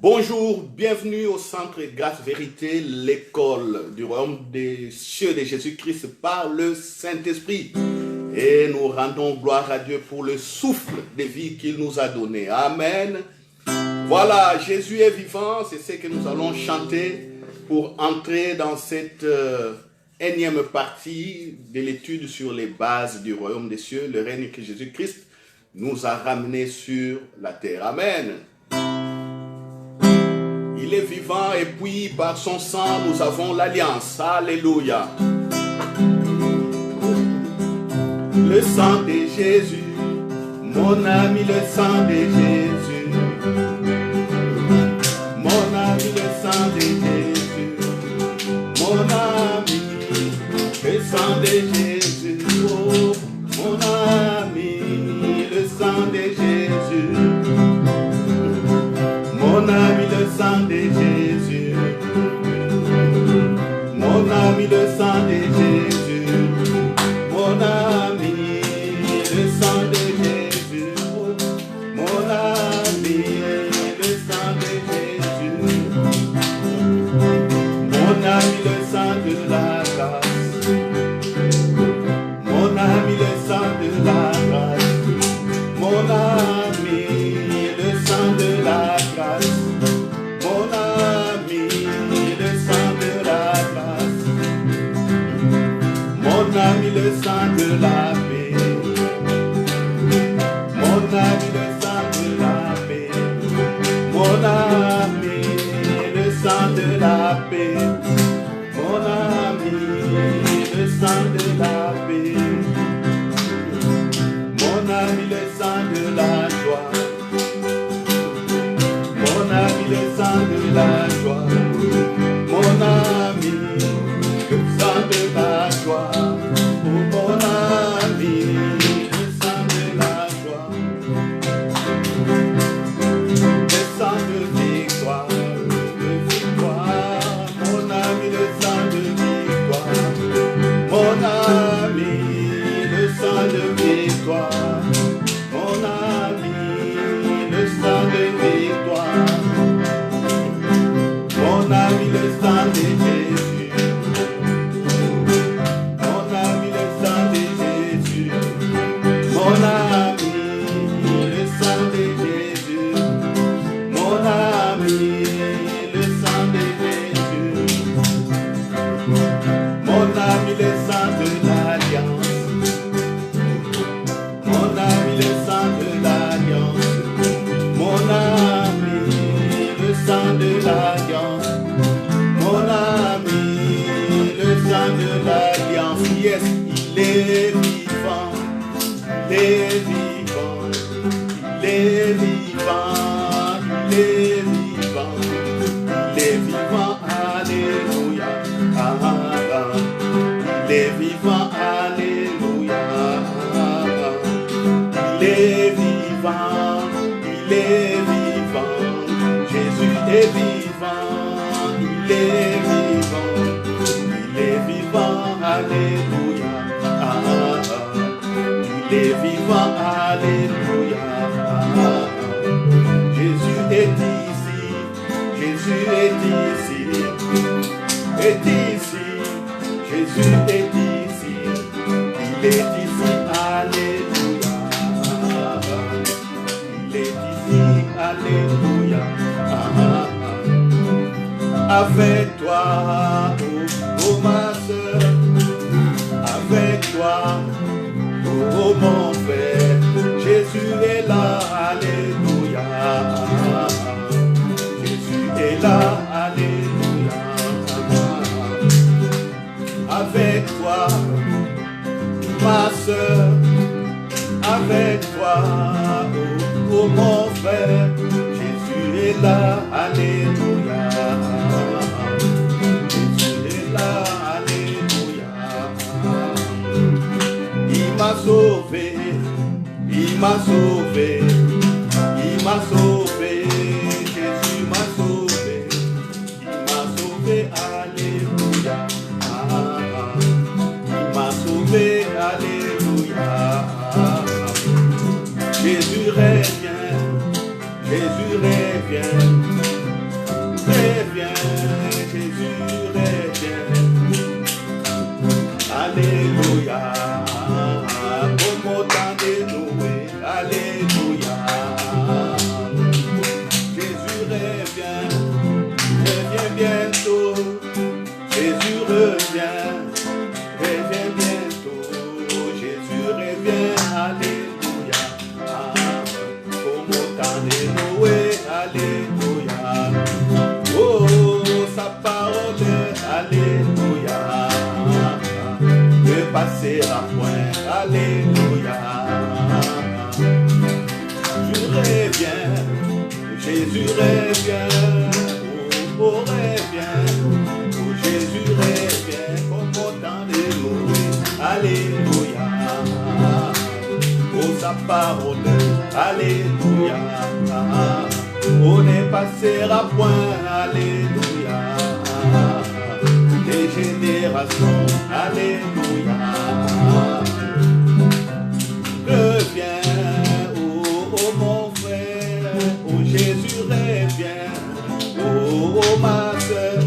Bonjour, bienvenue au Centre Grâce Vérité, l'école du royaume des cieux de Jésus-Christ par le Saint-Esprit. Et nous rendons gloire à Dieu pour le souffle de vie qu'il nous a donné. Amen. Voilà, Jésus est vivant, c'est ce que nous allons chanter pour entrer dans cette énième partie de l'étude sur les bases du royaume des cieux, le règne que Jésus-Christ nous a ramené sur la terre. Amen. Il est vivant et puis par son sang nous avons l'alliance. Alléluia. Le sang de Jésus, mon ami, le sang de Jésus. Mon ami, le sang de Jésus. Mon ami, le sang de Jésus. Oh, mon ami, le sang de Jésus. Mon ami, le sang de Jésus. Mon ami, le sang de Jésus. Mon ami, le sang de Jésus. Mon ami, le sang de Jésus. Mon ami, le sang de la grâce. Mon ami, le sang de la grâce. Mon ami, le sang de la grâce. Mon ami, le sang de la grâce. Mon ami, le sang de la paix. Mon ami, le sang de la paix. Mon ami, le sang de la paix. Mon ami, le sang de la paix. Mon ami, le sang de la joie. Mon ami, le sang de la joie. Mon ami, le sang de la joie. Oh, mon ami, le sang de la joie. Le sang de victoire, de victoire. Mon ami, le sang de victoire. Mon ami, le sang de victoire. Mon ami, le sang de victoire. Mon ami, le sang de Jésus. Mon ami, le sang de Jésus. Mon ami, le sang de Jésus. Mon ami, le sang de Jésus. Mon ami, le sang de l'alliance. Mon ami, le sang de l'alliance. Mon ami, le sang de l'alliance. Mon ami, le sang de l'alliance. Yes, il est vivant. Il est vivant. Il est vivant. Il est vivant. Il est vivant. Alléluia. Ah, ah, ah. Il est vivant. Alléluia. Ah, ah. Il est vivant. Il est vivant. Jésus est vivant. Il est vivant. Il est vivant. Alléluia. Ah, ah, ah. Il est vivant. Alléluia. Ah, ah, ah. Jésus est ici. Jésus est ici. Est ici. Jésus est ici. Il est ici. Alléluia. Il est ici. Alléluia. Avec toi, oh, oh ma soeur. Avec toi, oh mon frère. Jésus est là. Alléluia. Jésus est là. Alléluia. Avec toi, ma soeur, avec toi, oh, oh mon frère, Jésus est là, alléluia. Jésus est là, alléluia. Il m'a sauvé, il m'a sauvé, il m'a sauvé, Jésus m'a sauvé, il m'a sauvé, alléluia. Il m'a sauvé, alléluia. Jésus revient, Jésus revient. Jésus revient, oh, oh revient, oh Jésus revient, comme au temps de Noé, alléluia, oh sa parole, alléluia, on ne passera point, alléluia, des générations, alléluia, reviens, oh, oh mon frère, oh Jésus revient, oh, oh ma soeur,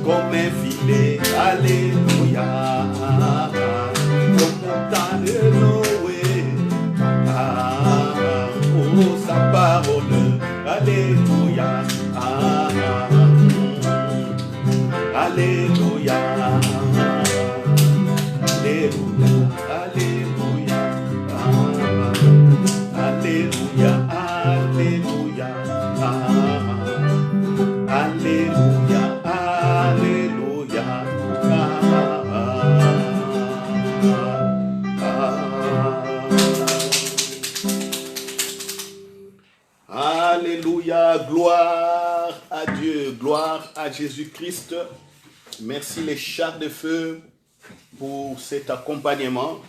comme un filet, alléluia, comme au temps de Noé, oh sa parole, alléluia, alléluia, alléluia, alléluia, alléluia, alléluia, alléluia, alléluia, gloire à Dieu, gloire à Jésus-Christ. Merci les chars de feu pour cet accompagnement.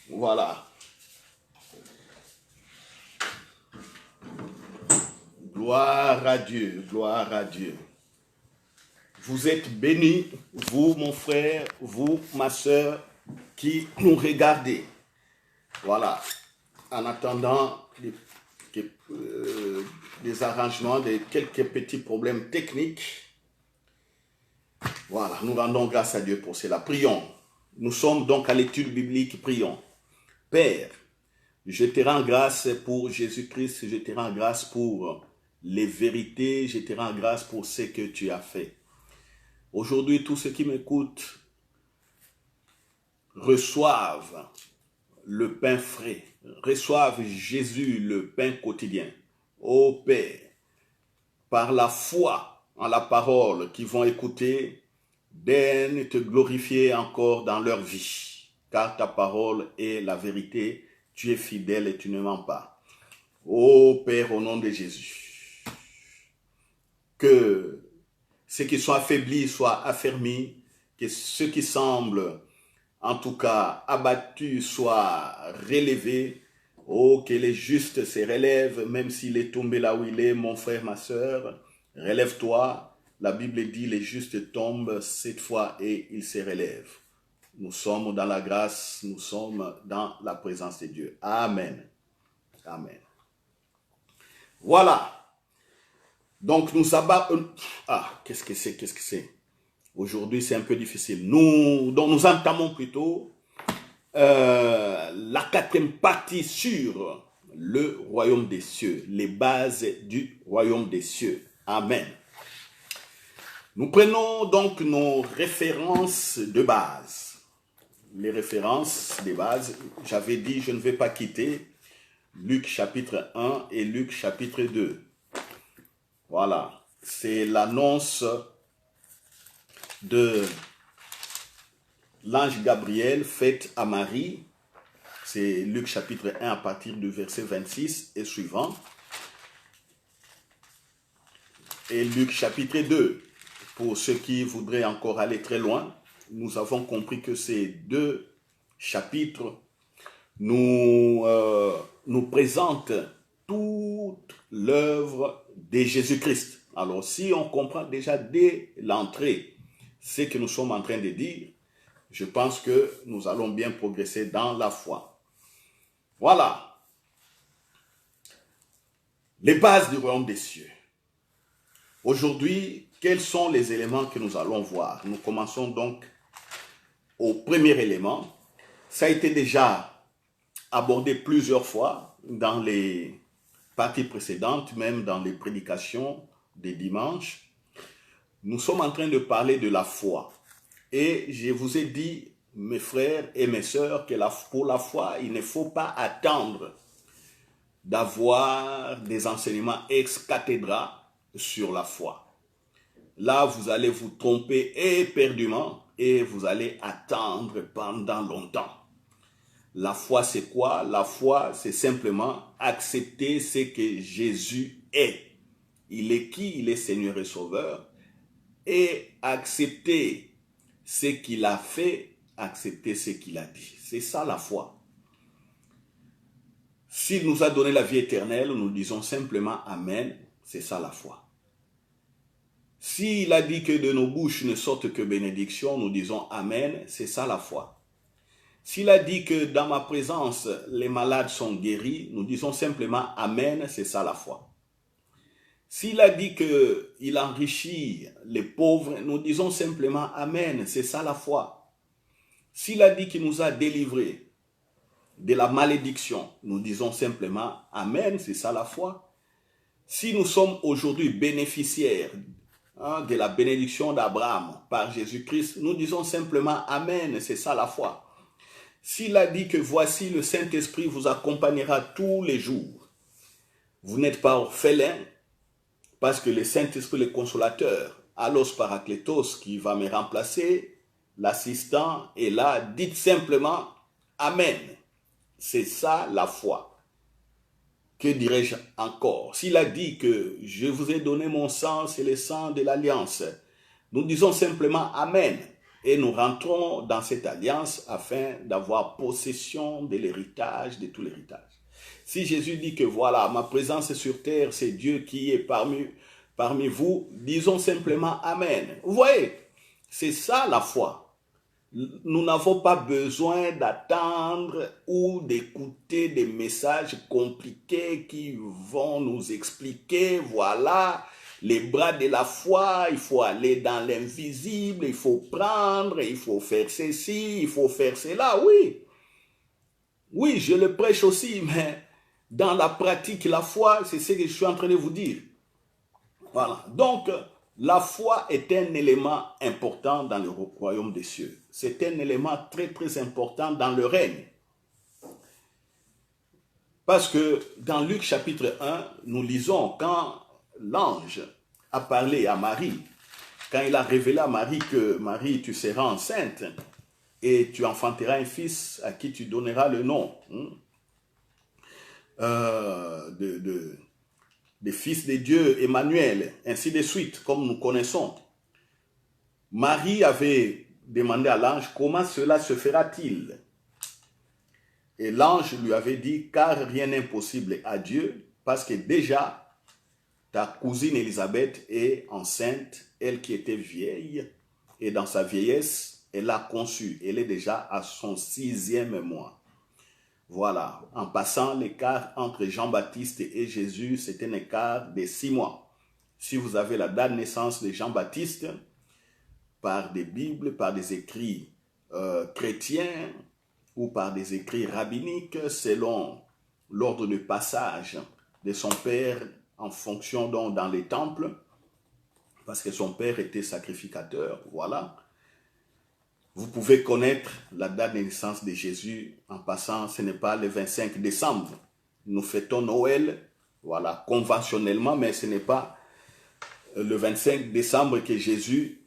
Voilà. Gloire à Dieu, gloire à Dieu. Vous êtes bénis, vous mon frère, vous ma soeur, qui nous regardez. Voilà. En attendant des arrangements, de quelques petits problèmes techniques. Voilà, nous rendons grâce à Dieu pour cela. Prions. Nous sommes donc à l'étude biblique, prions. Père, je te rends grâce pour Jésus-Christ, je te rends grâce pour les vérités, je te rends grâce pour ce que tu as fait. Aujourd'hui, tous ceux qui m'écoutent reçoivent le pain frais, reçoivent Jésus, le pain quotidien. Ô Père, par la foi en la parole qu'ils vont écouter, daigne te glorifier encore dans leur vie, car ta parole est la vérité, tu es fidèle et tu ne mens pas. Ô Père, au nom de Jésus, que ceux qui sont affaiblis soient affermis, que ceux qui semblent en tout cas abattus soient relevés. Oh, que les justes se relèvent, même s'il est tombé là où il est, mon frère, ma soeur, relève-toi. La Bible dit, les justes tombent 7 fois et ils se relèvent. Nous sommes dans la grâce, nous sommes dans la présence de Dieu. Amen. Amen. Voilà. Donc nous abattons... Ah, qu'est-ce que c'est? Aujourd'hui, c'est un peu difficile. Nous entamons plutôt la 4e partie sur le royaume des cieux, les bases du royaume des cieux. Amen. Nous prenons donc nos références de base. Les références de base, j'avais dit, je ne vais pas quitter Luc chapitre 1 et Luc chapitre 2. Voilà, c'est l'annonce de l'ange Gabriel faite à Marie. C'est Luc chapitre 1 à partir du verset 26 et suivant. Et Luc chapitre 2. Pour ceux qui voudraient encore aller très loin, nous avons compris que ces 2 chapitres nous présentent toute l'œuvre de Jésus-Christ. Alors, si on comprend déjà dès l'entrée ce que nous sommes en train de dire, je pense que nous allons bien progresser dans la foi. Voilà. Les bases du royaume des cieux. Aujourd'hui, quels sont les éléments que nous allons voir? Nous commençons donc au premier élément. Ça a été déjà abordé plusieurs fois dans les parties précédentes, même dans les prédications des dimanches. Nous sommes en train de parler de la foi. Et je vous ai dit, mes frères et mes sœurs, que pour la foi, il ne faut pas attendre d'avoir des enseignements ex cathedra sur la foi. Là, vous allez vous tromper éperdument et vous allez attendre pendant longtemps. La foi, c'est quoi? La foi, c'est simplement accepter ce que Jésus est. il est qui? Il est Seigneur et Sauveur. Et accepter ce qu'il a fait, accepter ce qu'il a dit. C'est ça la foi. S'il nous a donné la vie éternelle, nous disons simplement Amen. C'est ça la foi. S'il a dit que de nos bouches ne sortent que bénédiction, nous disons Amen. C'est ça la foi. S'il a dit que dans ma présence, les malades sont guéris, nous disons simplement Amen. C'est ça la foi. S'il a dit qu'il enrichit les pauvres, nous disons simplement Amen. C'est ça la foi. S'il a dit qu'il nous a délivrés de la malédiction, nous disons simplement Amen. C'est ça la foi. Si nous sommes aujourd'hui bénéficiaires de la bénédiction d'Abraham par Jésus-Christ, nous disons simplement Amen. C'est ça la foi. S'il a dit que voici le Saint-Esprit vous accompagnera tous les jours, vous n'êtes pas orphelin, parce que le Saint-Esprit, le consolateur, Allos Parakletos, qui va me remplacer, l'assistant est là, dites simplement Amen. C'est ça la foi. Que dirais-je encore? S'il a dit que je vous ai donné mon sang, c'est le sang de l'alliance, nous disons simplement Amen. Et nous rentrons dans cette alliance afin d'avoir possession de l'héritage, de tout l'héritage. Si Jésus dit que voilà, ma présence sur terre, c'est Dieu qui est parmi vous, disons simplement Amen. Vous voyez, c'est ça la foi. Nous n'avons pas besoin d'attendre ou d'écouter des messages compliqués qui vont nous expliquer, voilà, les bras de la foi, il faut aller dans l'invisible, il faut prendre, il faut faire ceci, il faut faire cela, oui. Oui, je le prêche aussi, mais dans la pratique, la foi, c'est ce que je suis en train de vous dire. Voilà. Donc, la foi est un élément important dans le royaume des cieux. C'est un élément très, très important dans le règne. Parce que dans Luc chapitre 1, nous lisons quand l'ange a parlé à Marie, quand il a révélé à Marie que Marie, tu seras enceinte et tu enfanteras un fils à qui tu donneras le nom des fils de Dieu, Emmanuel, ainsi de suite, comme nous connaissons. Marie avait demandé à l'ange comment cela se fera-t-il. Et l'ange lui avait dit, car rien n'est impossible à Dieu, parce que déjà, ta cousine Élisabeth est enceinte, elle qui était vieille, et dans sa vieillesse, elle a conçu. Elle est déjà à son 6e mois. Voilà, en passant, l'écart entre Jean-Baptiste et Jésus, c'est un écart de 6 mois. Si vous avez la date de naissance de Jean-Baptiste, par des Bibles, par des écrits chrétiens ou par des écrits rabbiniques, selon l'ordre de passage de son père en fonction dans les temples, parce que son père était sacrificateur, voilà. Vous pouvez connaître la date de naissance de Jésus en passant, ce n'est pas le 25 décembre. Nous fêtons Noël, voilà, conventionnellement, mais ce n'est pas le 25 décembre que Jésus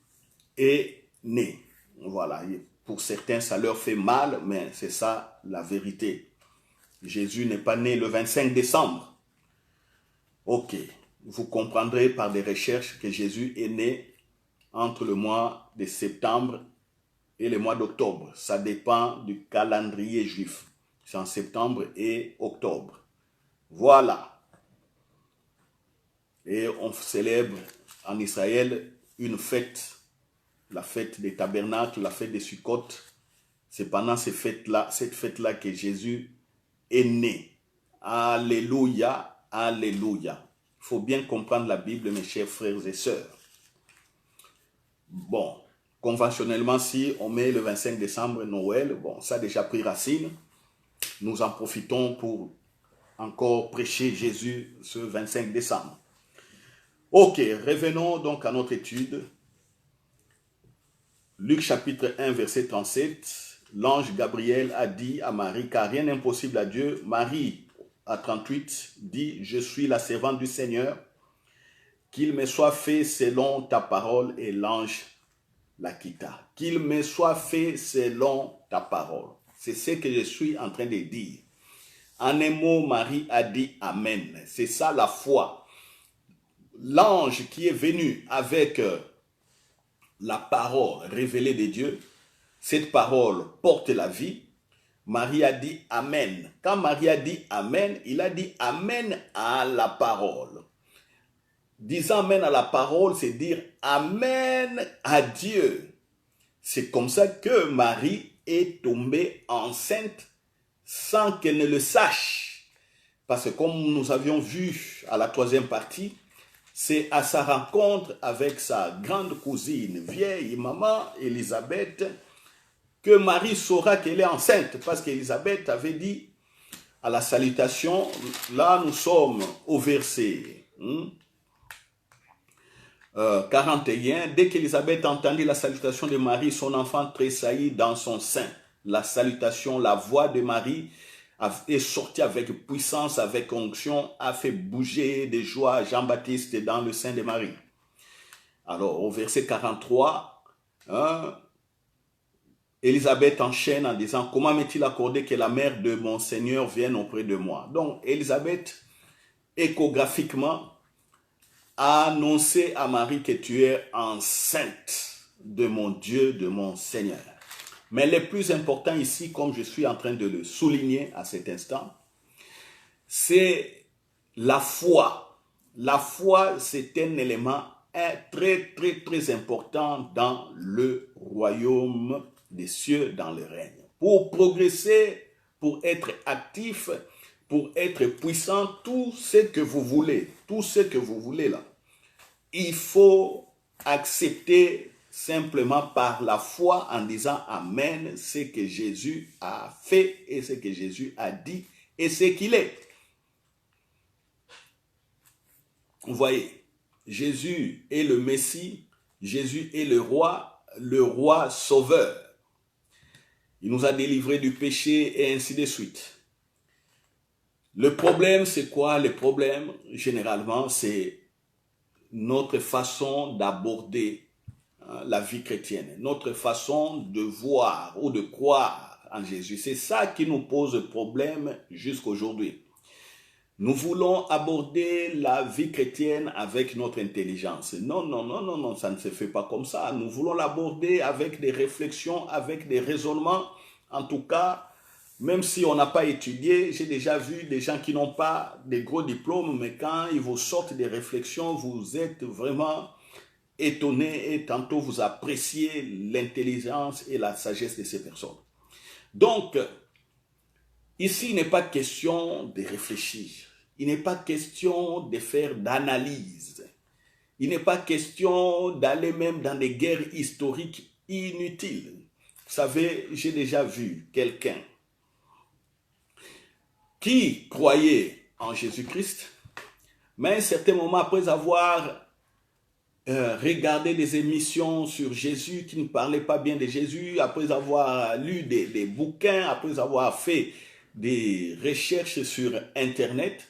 est né. Voilà, pour certains, ça leur fait mal, mais c'est ça la vérité. Jésus n'est pas né le 25 décembre. Ok, vous comprendrez par des recherches que Jésus est né entre le mois de septembre et le mois d'octobre. Ça dépend du calendrier juif. C'est en septembre et octobre. Voilà. Et on célèbre en Israël une fête, la fête des tabernacles, la fête des Sukkot. C'est pendant cette fête-là que Jésus est né. Alléluia, alléluia. Il faut bien comprendre la Bible, mes chers frères et sœurs. Bon. Conventionnellement, si on met le 25 décembre Noël, bon, ça a déjà pris racine. Nous en profitons pour encore prêcher Jésus ce 25 décembre. Ok, revenons donc à notre étude. Luc chapitre 1, verset 37. L'ange Gabriel a dit à Marie, car rien n'est impossible à Dieu. Marie, à 38, dit, je suis la servante du Seigneur. Qu'il me soit fait selon ta parole, et l'ange la quitta. Qu'il me soit fait selon ta parole. C'est ce que je suis en train de dire. En un mot, Marie a dit Amen. C'est ça la foi. l'ange qui est venu avec la parole révélée de Dieu, cette parole porte la vie. Marie a dit Amen. Quand Marie a dit Amen, il a dit Amen à la parole. Disant Amen à la parole, c'est dire Amen à Dieu. C'est comme ça que Marie est tombée enceinte sans qu'elle ne le sache. Parce que comme nous avions vu à la troisième partie, c'est à sa rencontre avec sa grande cousine, vieille maman Élisabeth, que Marie saura qu'elle est enceinte. Parce qu'Élisabeth avait dit à la salutation, là nous sommes au verset 41, dès qu'Élisabeth entendit la salutation de Marie, son enfant tressaillit dans son sein. La salutation, la voix de Marie est sortie avec puissance, avec onction, a fait bouger de joie Jean-Baptiste dans le sein de Marie. Alors, au verset 43, Élisabeth enchaîne en disant, comment m'est-il accordé que la mère de mon Seigneur vienne auprès de moi? Donc, Élisabeth, échographiquement, a annoncé à Marie que tu es enceinte de mon Dieu, de mon Seigneur. Mais le plus important ici, comme je suis en train de le souligner à cet instant, c'est la foi. La foi, c'est un élément très, très, très important dans le royaume des cieux, dans le règne. Pour progresser, pour être actif, pour être puissant, tout ce que vous voulez là, il faut accepter simplement par la foi en disant Amen, ce que Jésus a fait et ce que Jésus a dit et ce qu'il est. Vous voyez, Jésus est le Messie, Jésus est le roi sauveur. Il nous a délivrés du péché et ainsi de suite. Le problème, c'est quoi? Le problème, généralement, c'est notre façon d'aborder la vie chrétienne, notre façon de voir ou de croire en Jésus. C'est ça qui nous pose problème jusqu'aujourd'hui. Nous voulons aborder la vie chrétienne avec notre intelligence. Non, ça ne se fait pas comme ça. Nous voulons l'aborder avec des réflexions, avec des raisonnements. En tout cas, même si on n'a pas étudié, j'ai déjà vu des gens qui n'ont pas de gros diplômes, mais quand ils vous sortent des réflexions, vous êtes vraiment étonné et tantôt vous appréciez l'intelligence et la sagesse de ces personnes. Donc, ici, il n'est pas question de réfléchir. Il n'est pas question de faire d'analyse. Il n'est pas question d'aller même dans des guerres historiques inutiles. Vous savez, j'ai déjà vu quelqu'un qui croyait en Jésus-Christ, mais à un certain moment, après avoir regardé des émissions sur Jésus qui ne parlaient pas bien de Jésus, après avoir lu des bouquins, après avoir fait des recherches sur Internet,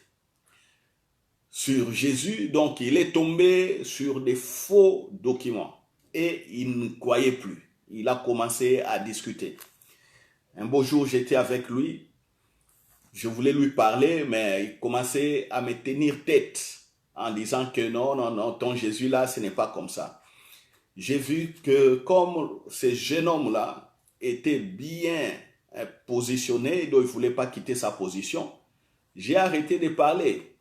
sur Jésus, donc il est tombé sur des faux documents et il ne croyait plus. Il a commencé à discuter. Un beau jour, j'étais avec lui. Je voulais lui parler, mais il commençait à me tenir tête en disant que non, ton Jésus-là, ce n'est pas comme ça. J'ai vu que comme ce jeune homme-là était bien positionné, donc il ne voulait pas quitter sa position, j'ai arrêté de parler.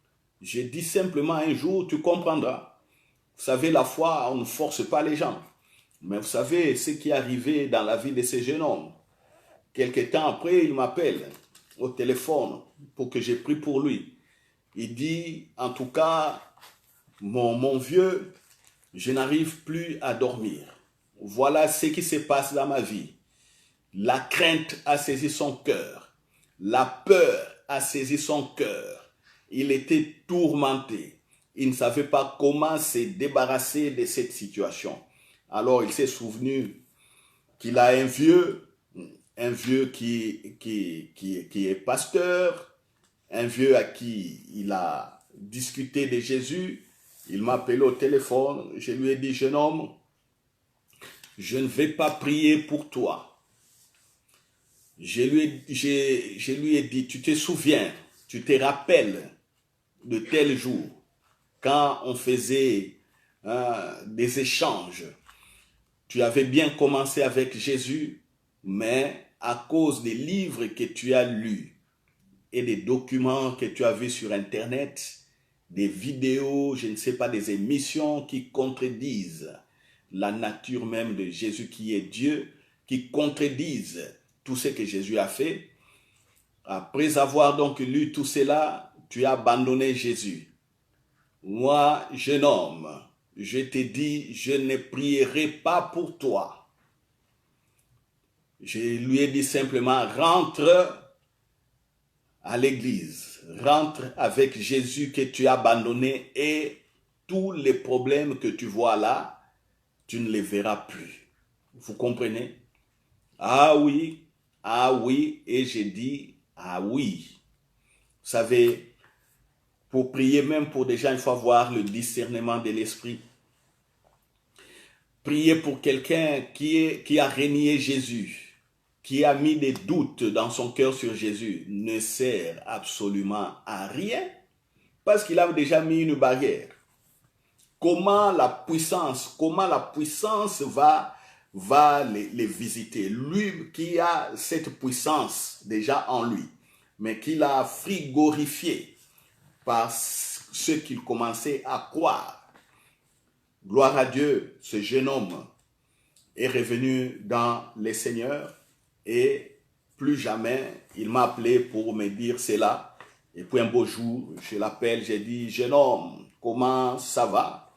J'ai dit simplement un jour, tu comprendras. Vous savez, la foi, on ne force pas les gens. Mais vous savez ce qui est arrivé dans la vie de ce jeune homme. Quelque temps après, il m'appelle au téléphone pour que j'ai prie pour lui. Il dit, en tout cas, mon vieux, je n'arrive plus à dormir. Voilà ce qui se passe dans ma vie. La crainte a saisi son cœur. La peur a saisi son cœur. Il était tourmenté. Il ne savait pas comment se débarrasser de cette situation. Alors il s'est souvenu qu'il a un vieux qui est pasteur, un vieux à qui il a discuté de Jésus. Il m'a appelé au téléphone. Je lui ai dit, jeune homme, je ne vais pas prier pour toi. Je lui ai dit, tu te souviens, tu te rappelles de tel jour, quand on faisait des échanges, tu avais bien commencé avec Jésus, mais à cause des livres que tu as lus et des documents que tu as vus sur Internet, des vidéos, je ne sais pas, des émissions qui contredisent la nature même de Jésus qui est Dieu, qui contredisent tout ce que Jésus a fait. Après avoir donc lu tout cela, tu as abandonné Jésus. Moi, jeune homme, je te dis, je ne prierai pas pour toi. Je lui ai dit simplement, rentre à l'église, rentre avec Jésus que tu as abandonné et tous les problèmes que tu vois là, tu ne les verras plus. Vous comprenez? Ah oui, et j'ai dit, ah oui. Vous savez, pour prier même pour des gens, il faut avoir le discernement de l'esprit. Prier pour quelqu'un qui a renié Jésus, qui a mis des doutes dans son cœur sur Jésus, ne sert absolument à rien parce qu'il a déjà mis une barrière. Comment la puissance va les visiter? Lui qui a cette puissance déjà en lui, mais qu'il a frigorifié par ce qu'il commençait à croire. Gloire à Dieu, ce jeune homme est revenu dans les Seigneurs et plus jamais il m'a appelé pour me dire cela. Et puis un beau jour, je l'appelle, j'ai dit, jeune homme, comment ça va?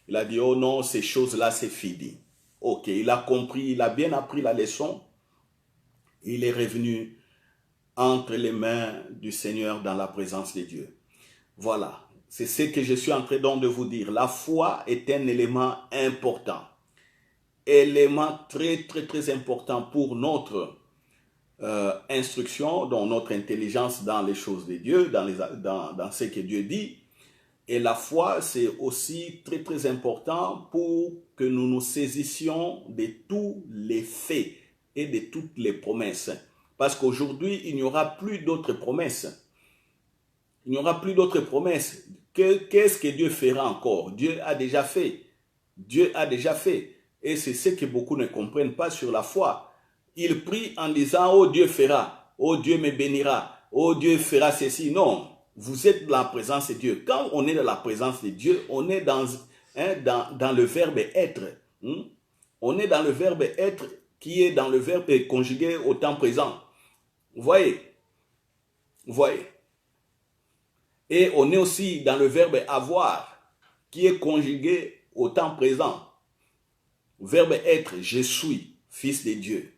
Il a dit, oh non, ces choses-là, c'est fini. Ok, il a compris, il a bien appris la leçon. Il est revenu entre les mains du Seigneur dans la présence de Dieu. Voilà, c'est ce que je suis en train de vous dire. La foi est un élément important. Élément très, très, très important pour notre instruction, dans notre intelligence dans les choses de Dieu, dans ce que Dieu dit. Et la foi, c'est aussi très, très important pour que nous nous saisissions de tous les faits et de toutes les promesses. Parce qu'aujourd'hui, il n'y aura plus d'autres promesses. Il n'y aura plus d'autres promesses. Qu'est-ce que Dieu fera encore? Dieu a déjà fait. Dieu a déjà fait. Et c'est ce que beaucoup ne comprennent pas sur la foi. Ils prient en disant, oh Dieu fera, oh Dieu me bénira, oh Dieu fera ceci. Non, vous êtes dans la présence de Dieu. Quand on est dans la présence de Dieu, on est dans le verbe être. On est dans le verbe être qui est dans le verbe conjugué au temps présent. Vous voyez? Vous voyez? Et on est aussi dans le verbe avoir qui est conjugué au temps présent. Verbe être, je suis fils de Dieu.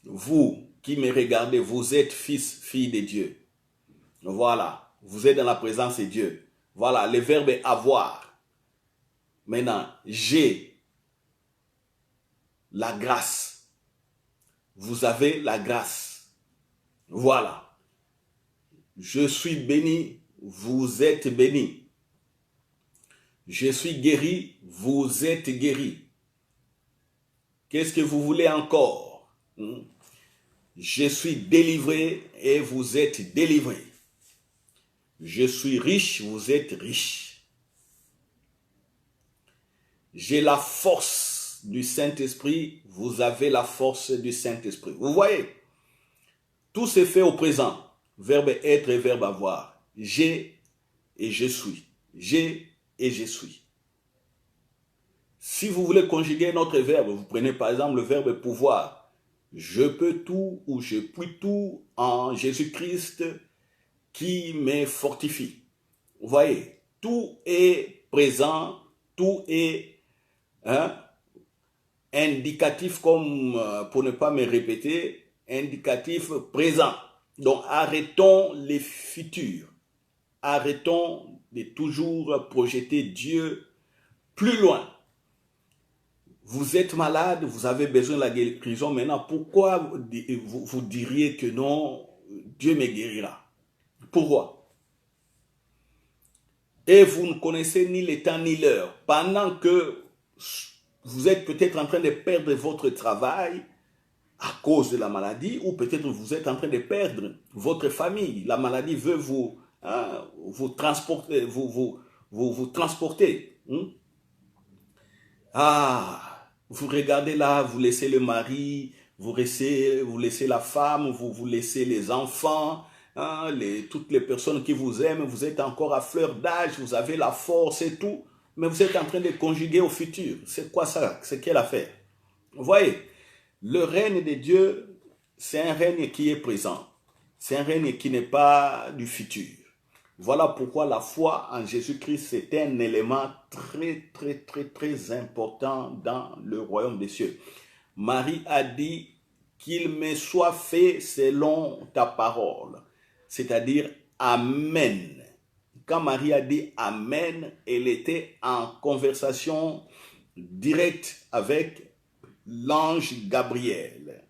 Vous qui me regardez, vous êtes fils, fille de Dieu. Voilà, vous êtes dans la présence de Dieu. Voilà, le verbe avoir. Maintenant, j'ai la grâce. Vous avez la grâce. Voilà. Je suis béni, vous êtes béni. Je suis guéri, vous êtes guéri. Qu'est-ce que vous voulez encore? Je suis délivré et vous êtes délivré. Je suis riche, vous êtes riche. J'ai la force du Saint-Esprit, vous avez la force du Saint-Esprit. Vous voyez? Tout se fait au présent. Verbe être et verbe avoir. J'ai et je suis. J'ai et je suis. Si vous voulez conjuguer notre verbe, vous prenez par exemple le verbe pouvoir. Je peux tout ou je puis tout en Jésus-Christ qui me fortifie. Vous voyez, tout est présent, tout est indicatif, comme pour ne pas me répéter, indicatif présent. Donc arrêtons les futurs. Arrêtons de toujours projeter Dieu plus loin. Vous êtes malade, vous avez besoin de la guérison. Maintenant, pourquoi vous diriez que non, Dieu me guérira? Pourquoi? Et vous ne connaissez ni le temps ni l'heure. Pendant que vous êtes peut-être en train de perdre votre travail à cause de la maladie, ou peut-être vous êtes en train de perdre votre famille. La maladie veut vous transporter, vous transportez. Ah, vous regardez là, vous laissez le mari, vous laissez la femme, vous laissez les enfants, hein, toutes les personnes qui vous aiment, vous êtes encore à fleur d'âge, vous avez la force et tout, mais vous êtes en train de conjuguer au futur. C'est quoi ça? C'est quelle affaire? Vous voyez, le règne de Dieu, c'est un règne qui est présent. C'est un règne qui n'est pas du futur. Voilà pourquoi la foi en Jésus-Christ, c'est un élément très important dans le royaume des cieux. Marie a dit qu'il me soit fait selon ta parole, c'est-à-dire Amen. Quand Marie a dit Amen, elle était en conversation directe avec l'ange Gabriel.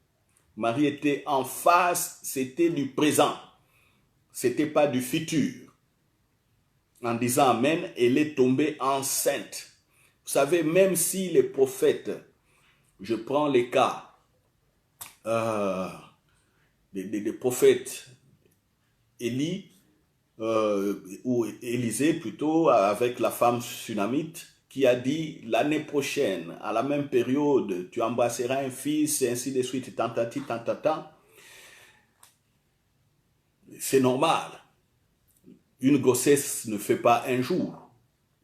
Marie était en face, c'était du présent, c'était pas du futur. En disant Amen, elle est tombée enceinte. Vous savez, même si les prophètes, je prends les cas des prophètes Élie, ou Élisée plutôt, avec la femme sunamite, qui a dit l'année prochaine, à la même période, tu embrasseras un fils, et ainsi de suite, tantati, tantata. C'est normal. Une grossesse ne fait pas un jour.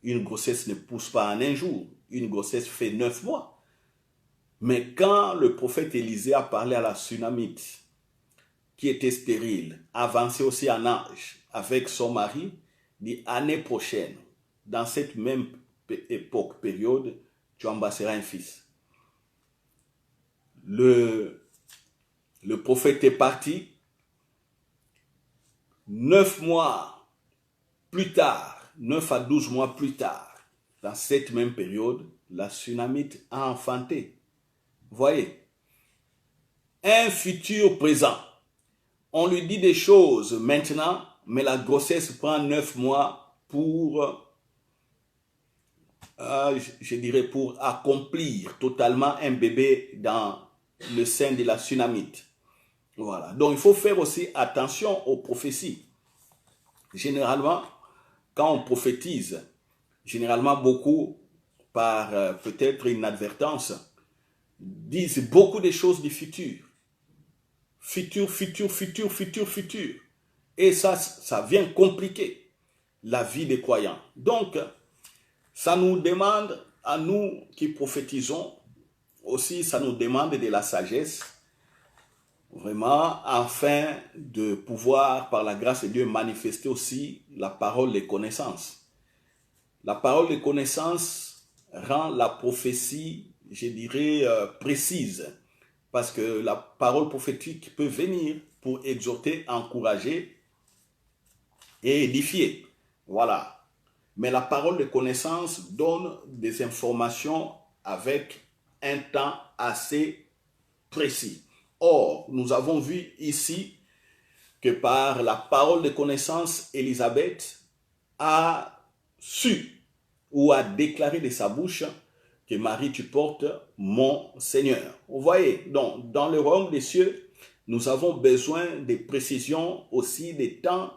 Une grossesse ne pousse pas en un jour. Une grossesse fait 9 mois. Mais quand le prophète Élisée a parlé à la Sunamite, qui était stérile, avancée aussi en âge, avec son mari, dit année prochaine, dans cette même époque, période, tu embrasseras un fils. Le prophète est parti. 9 mois plus tard, 9 à 12 mois plus tard, dans cette même période, la Sunamite a enfanté. Vous voyez, un futur présent. On lui dit des choses maintenant, mais la grossesse prend 9 mois pour, je dirais, pour accomplir totalement un bébé dans le sein de la Sunamite. Voilà. Donc, il faut faire aussi attention aux prophéties. Généralement, quand on prophétise, généralement beaucoup, par peut-être inadvertance, disent beaucoup de choses du futur. Futur. Et ça vient compliquer la vie des croyants. Donc, ça nous demande, à nous qui prophétisons, aussi ça nous demande de la sagesse, vraiment, afin de pouvoir, par la grâce de Dieu, manifester aussi la parole de connaissance. La parole de connaissance rend la prophétie, je dirais, précise. Parce que la parole prophétique peut venir pour exhorter, encourager et édifier. Voilà. Mais la parole de connaissance donne des informations avec un temps assez précis. Or, nous avons vu ici que par la parole de connaissance, Élisabeth a su ou a déclaré de sa bouche que Marie, tu portes mon Seigneur. Vous voyez, donc, dans le royaume des cieux, nous avons besoin de précisions aussi des temps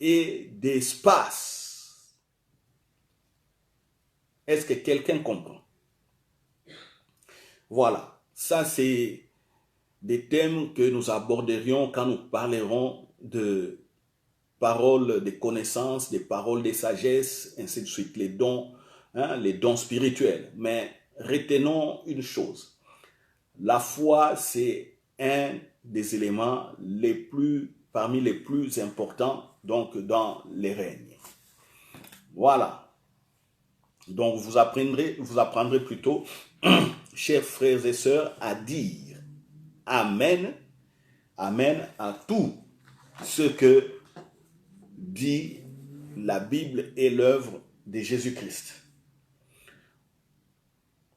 et d'espace. Est-ce que quelqu'un comprend? Voilà, ça c'est des thèmes que nous aborderions quand nous parlerons de paroles de connaissance, des paroles de sagesse, ainsi de suite, les dons spirituels. Mais retenons une chose, la foi c'est un des éléments parmi les plus importants donc dans les règnes. Voilà. Donc vous apprendrez plutôt, chers frères et sœurs, à dire Amen, Amen à tout ce que dit la Bible et l'œuvre de Jésus-Christ.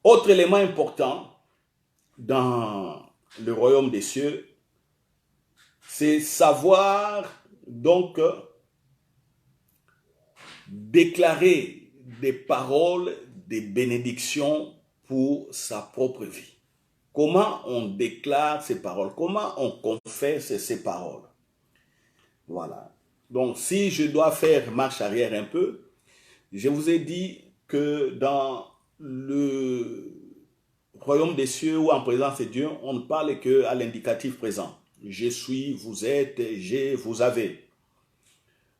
Autre élément important dans le royaume des cieux, c'est savoir donc déclarer des paroles de bénédiction pour sa propre vie. Comment on déclare ces paroles? Comment on confesse ces paroles? Voilà. Donc, si je dois faire marche arrière un peu, Je vous ai dit que dans le royaume des cieux ou en présence de Dieu, on ne parle qu'à l'indicatif présent. Je suis, vous êtes, j'ai, vous avez.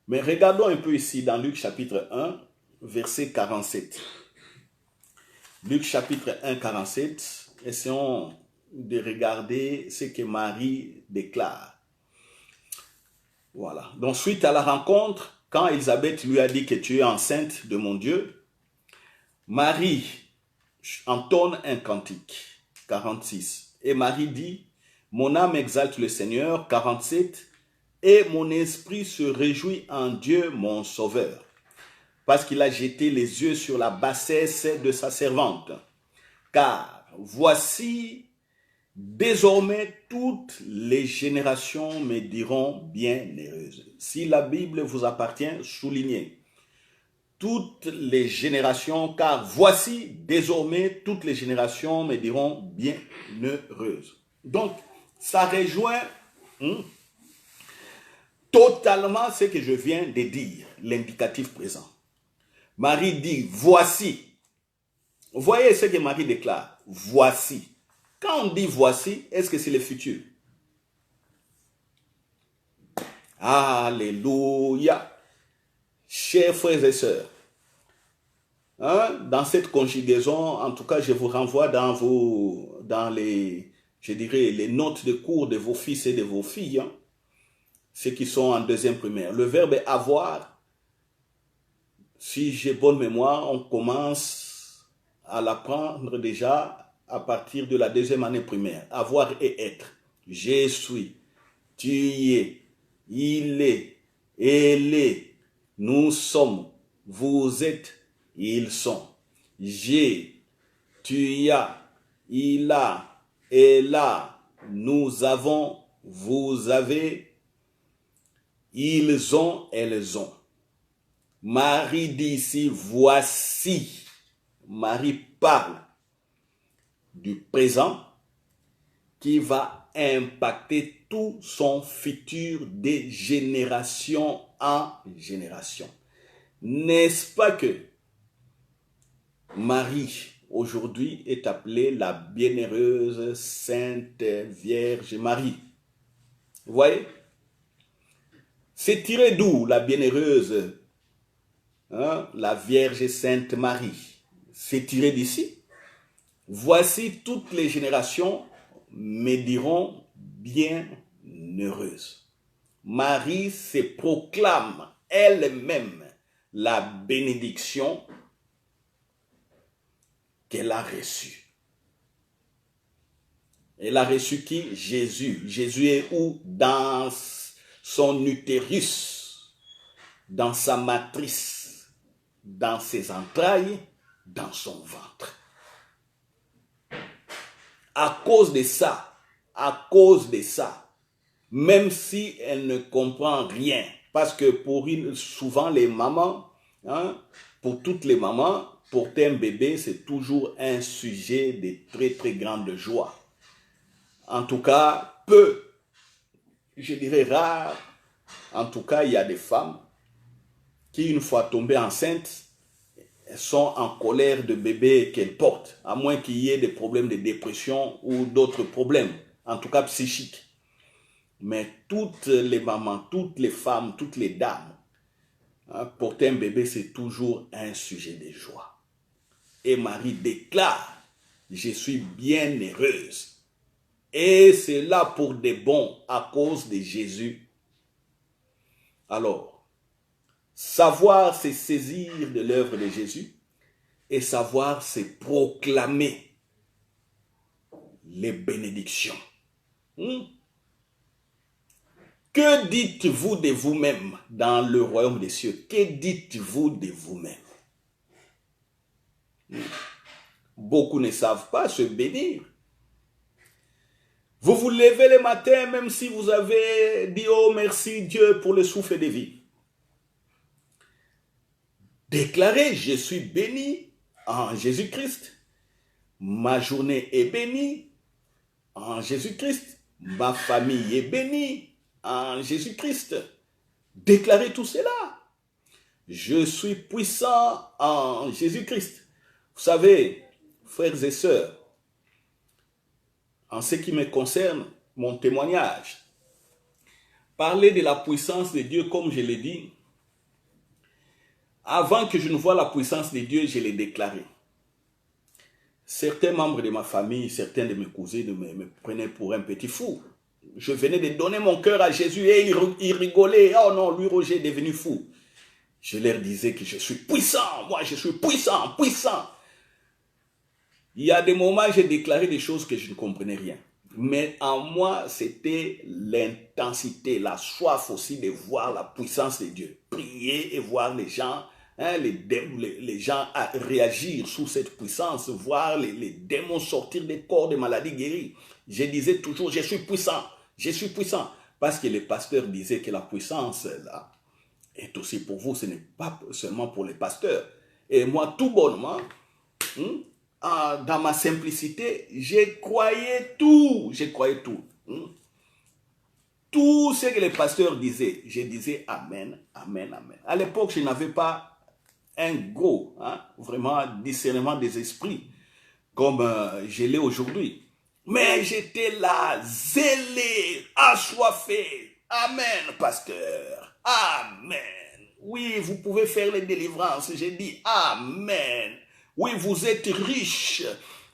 Mais regardons un peu ici dans Luc chapitre 1, verset 47. Luc chapitre 1, 47. Essayons de regarder ce que Marie déclare. Voilà. Donc, suite à la rencontre, quand Élisabeth lui a dit que tu es enceinte de mon Dieu, Marie entonne un cantique. 46. Et Marie dit, mon âme exalte le Seigneur. 47. Et mon esprit se réjouit en Dieu, mon sauveur, parce qu'il a jeté les yeux sur la bassesse de sa servante. Car voici, désormais, toutes les générations me diront bienheureuse. Si la Bible vous appartient, soulignez. Toutes les générations, car voici, désormais, toutes les générations me diront bienheureuse. Donc, ça rejoint totalement ce que je viens de dire, l'indicatif présent. Marie dit, voici. Vous voyez ce que Marie déclare, voici. Quand on dit voici, est-ce que c'est le futur? Alléluia. Chers frères et sœurs, dans cette conjugaison, en tout cas, je vous renvoie dans les, je dirais, les notes de cours de vos fils et de vos filles, ceux qui sont en deuxième primaire. Le verbe avoir, si j'ai bonne mémoire, on commence à l'apprendre déjà à partir de la deuxième année primaire. Avoir et être. Je suis, tu y es, il est, elle est, nous sommes, vous êtes, ils sont. J'ai, tu y as, il a, elle a, nous avons, vous avez, ils ont, elles ont. Marie dit ici, voici. Marie parle du présent qui va impacter tout son futur de génération en génération. N'est-ce pas que Marie, aujourd'hui, est appelée la bienheureuse Sainte Vierge Marie? Vous voyez? C'est tiré d'où la bienheureuse, la Vierge Sainte Marie? C'est tiré d'ici. Voici toutes les générations me diront bienheureuse. Marie se proclame elle-même la bénédiction qu'elle a reçue. Elle a reçu qui? Jésus. Jésus est où? Dans son utérus, dans sa matrice, dans ses entrailles, dans son ventre. À cause de ça, même si elle ne comprend rien, parce que souvent les mamans, pour toutes les mamans, porter un bébé, c'est toujours un sujet de très très grande joie. En tout cas, je dirais rare, en tout cas, il y a des femmes qui, une fois tombées enceintes, sont en colère de bébé qu'elles portent, à moins qu'il y ait des problèmes de dépression ou d'autres problèmes, en tout cas psychiques. Mais toutes les mamans, toutes les femmes, toutes les dames, porter un bébé, c'est toujours un sujet de joie. Et Marie déclare, je suis bien heureuse. Et c'est là pour des bons à cause de Jésus. Alors, savoir se saisir de l'œuvre de Jésus et savoir se proclamer les bénédictions. Que dites-vous de vous-même dans le royaume des cieux? Que dites-vous de vous-même? Beaucoup ne savent pas se bénir. Vous vous levez le matin, même si vous avez dit, oh merci Dieu pour le souffle de vie. Déclarez, je suis béni en Jésus-Christ. Ma journée est bénie en Jésus-Christ. Ma famille est bénie en Jésus-Christ. Déclarez tout cela. Je suis puissant en Jésus-Christ. Vous savez, frères et sœurs, en ce qui me concerne, mon témoignage, parler de la puissance de Dieu, comme je l'ai dit, avant que je ne voie la puissance de Dieu, je l'ai déclaré. Certains membres de ma famille, certains de mes cousins me prenaient pour un petit fou. Je venais de donner mon cœur à Jésus et ils rigolaient. Oh non, lui, Roger est devenu fou. Je leur disais que je suis puissant. Moi, je suis puissant, puissant. Il y a des moments où j'ai déclaré des choses que je ne comprenais rien. Mais en moi, c'était l'intensité, la soif aussi de voir la puissance de Dieu. Prier et voir les gens, les gens réagir sous cette puissance, voir les démons sortir des corps des maladies guéris. Je disais toujours, je suis puissant, je suis puissant. Parce que les pasteurs disaient que la puissance là, est aussi pour vous, ce n'est pas seulement pour les pasteurs. Et moi, tout bonnement, dans ma simplicité, je croyais tout. Je croyais tout. Tout ce que les pasteurs disaient, je disais Amen, Amen, Amen. À l'époque, je n'avais pas un gros, vraiment, discernement des esprits, comme je l'ai aujourd'hui. Mais j'étais là, zélé, assoiffé. Amen, pasteur. Amen. Oui, vous pouvez faire les délivrances. J'ai dit Amen. Oui, vous êtes riche.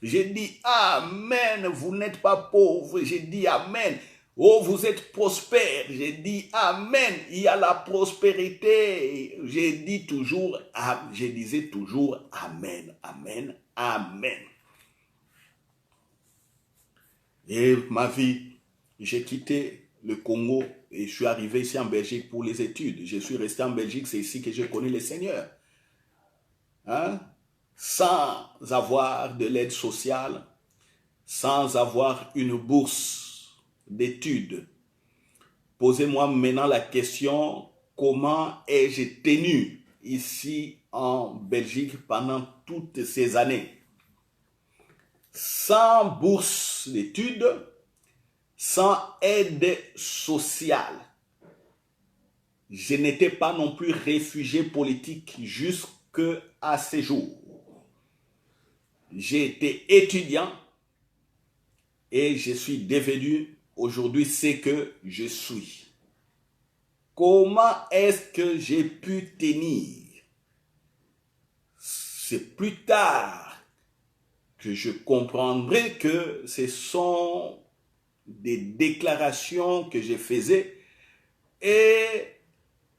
J'ai dit Amen. Vous n'êtes pas pauvre. J'ai dit Amen. Oh, vous êtes prospère. J'ai dit Amen. Il y a la prospérité. Je disais toujours Amen, Amen, Amen. Et ma vie, j'ai quitté le Congo et je suis arrivé ici en Belgique pour les études. Je suis resté en Belgique, c'est ici que je connais le Seigneur. Sans avoir de l'aide sociale, sans avoir une bourse d'études. Posez-moi maintenant la question, comment ai-je tenu ici en Belgique pendant toutes ces années? Sans bourse d'études, sans aide sociale. Je n'étais pas non plus réfugié politique jusqu'à ce jour. J'ai été étudiant et je suis devenu aujourd'hui ce que je suis. Comment est-ce que j'ai pu tenir? C'est plus tard que je comprendrai que ce sont des déclarations que je faisais et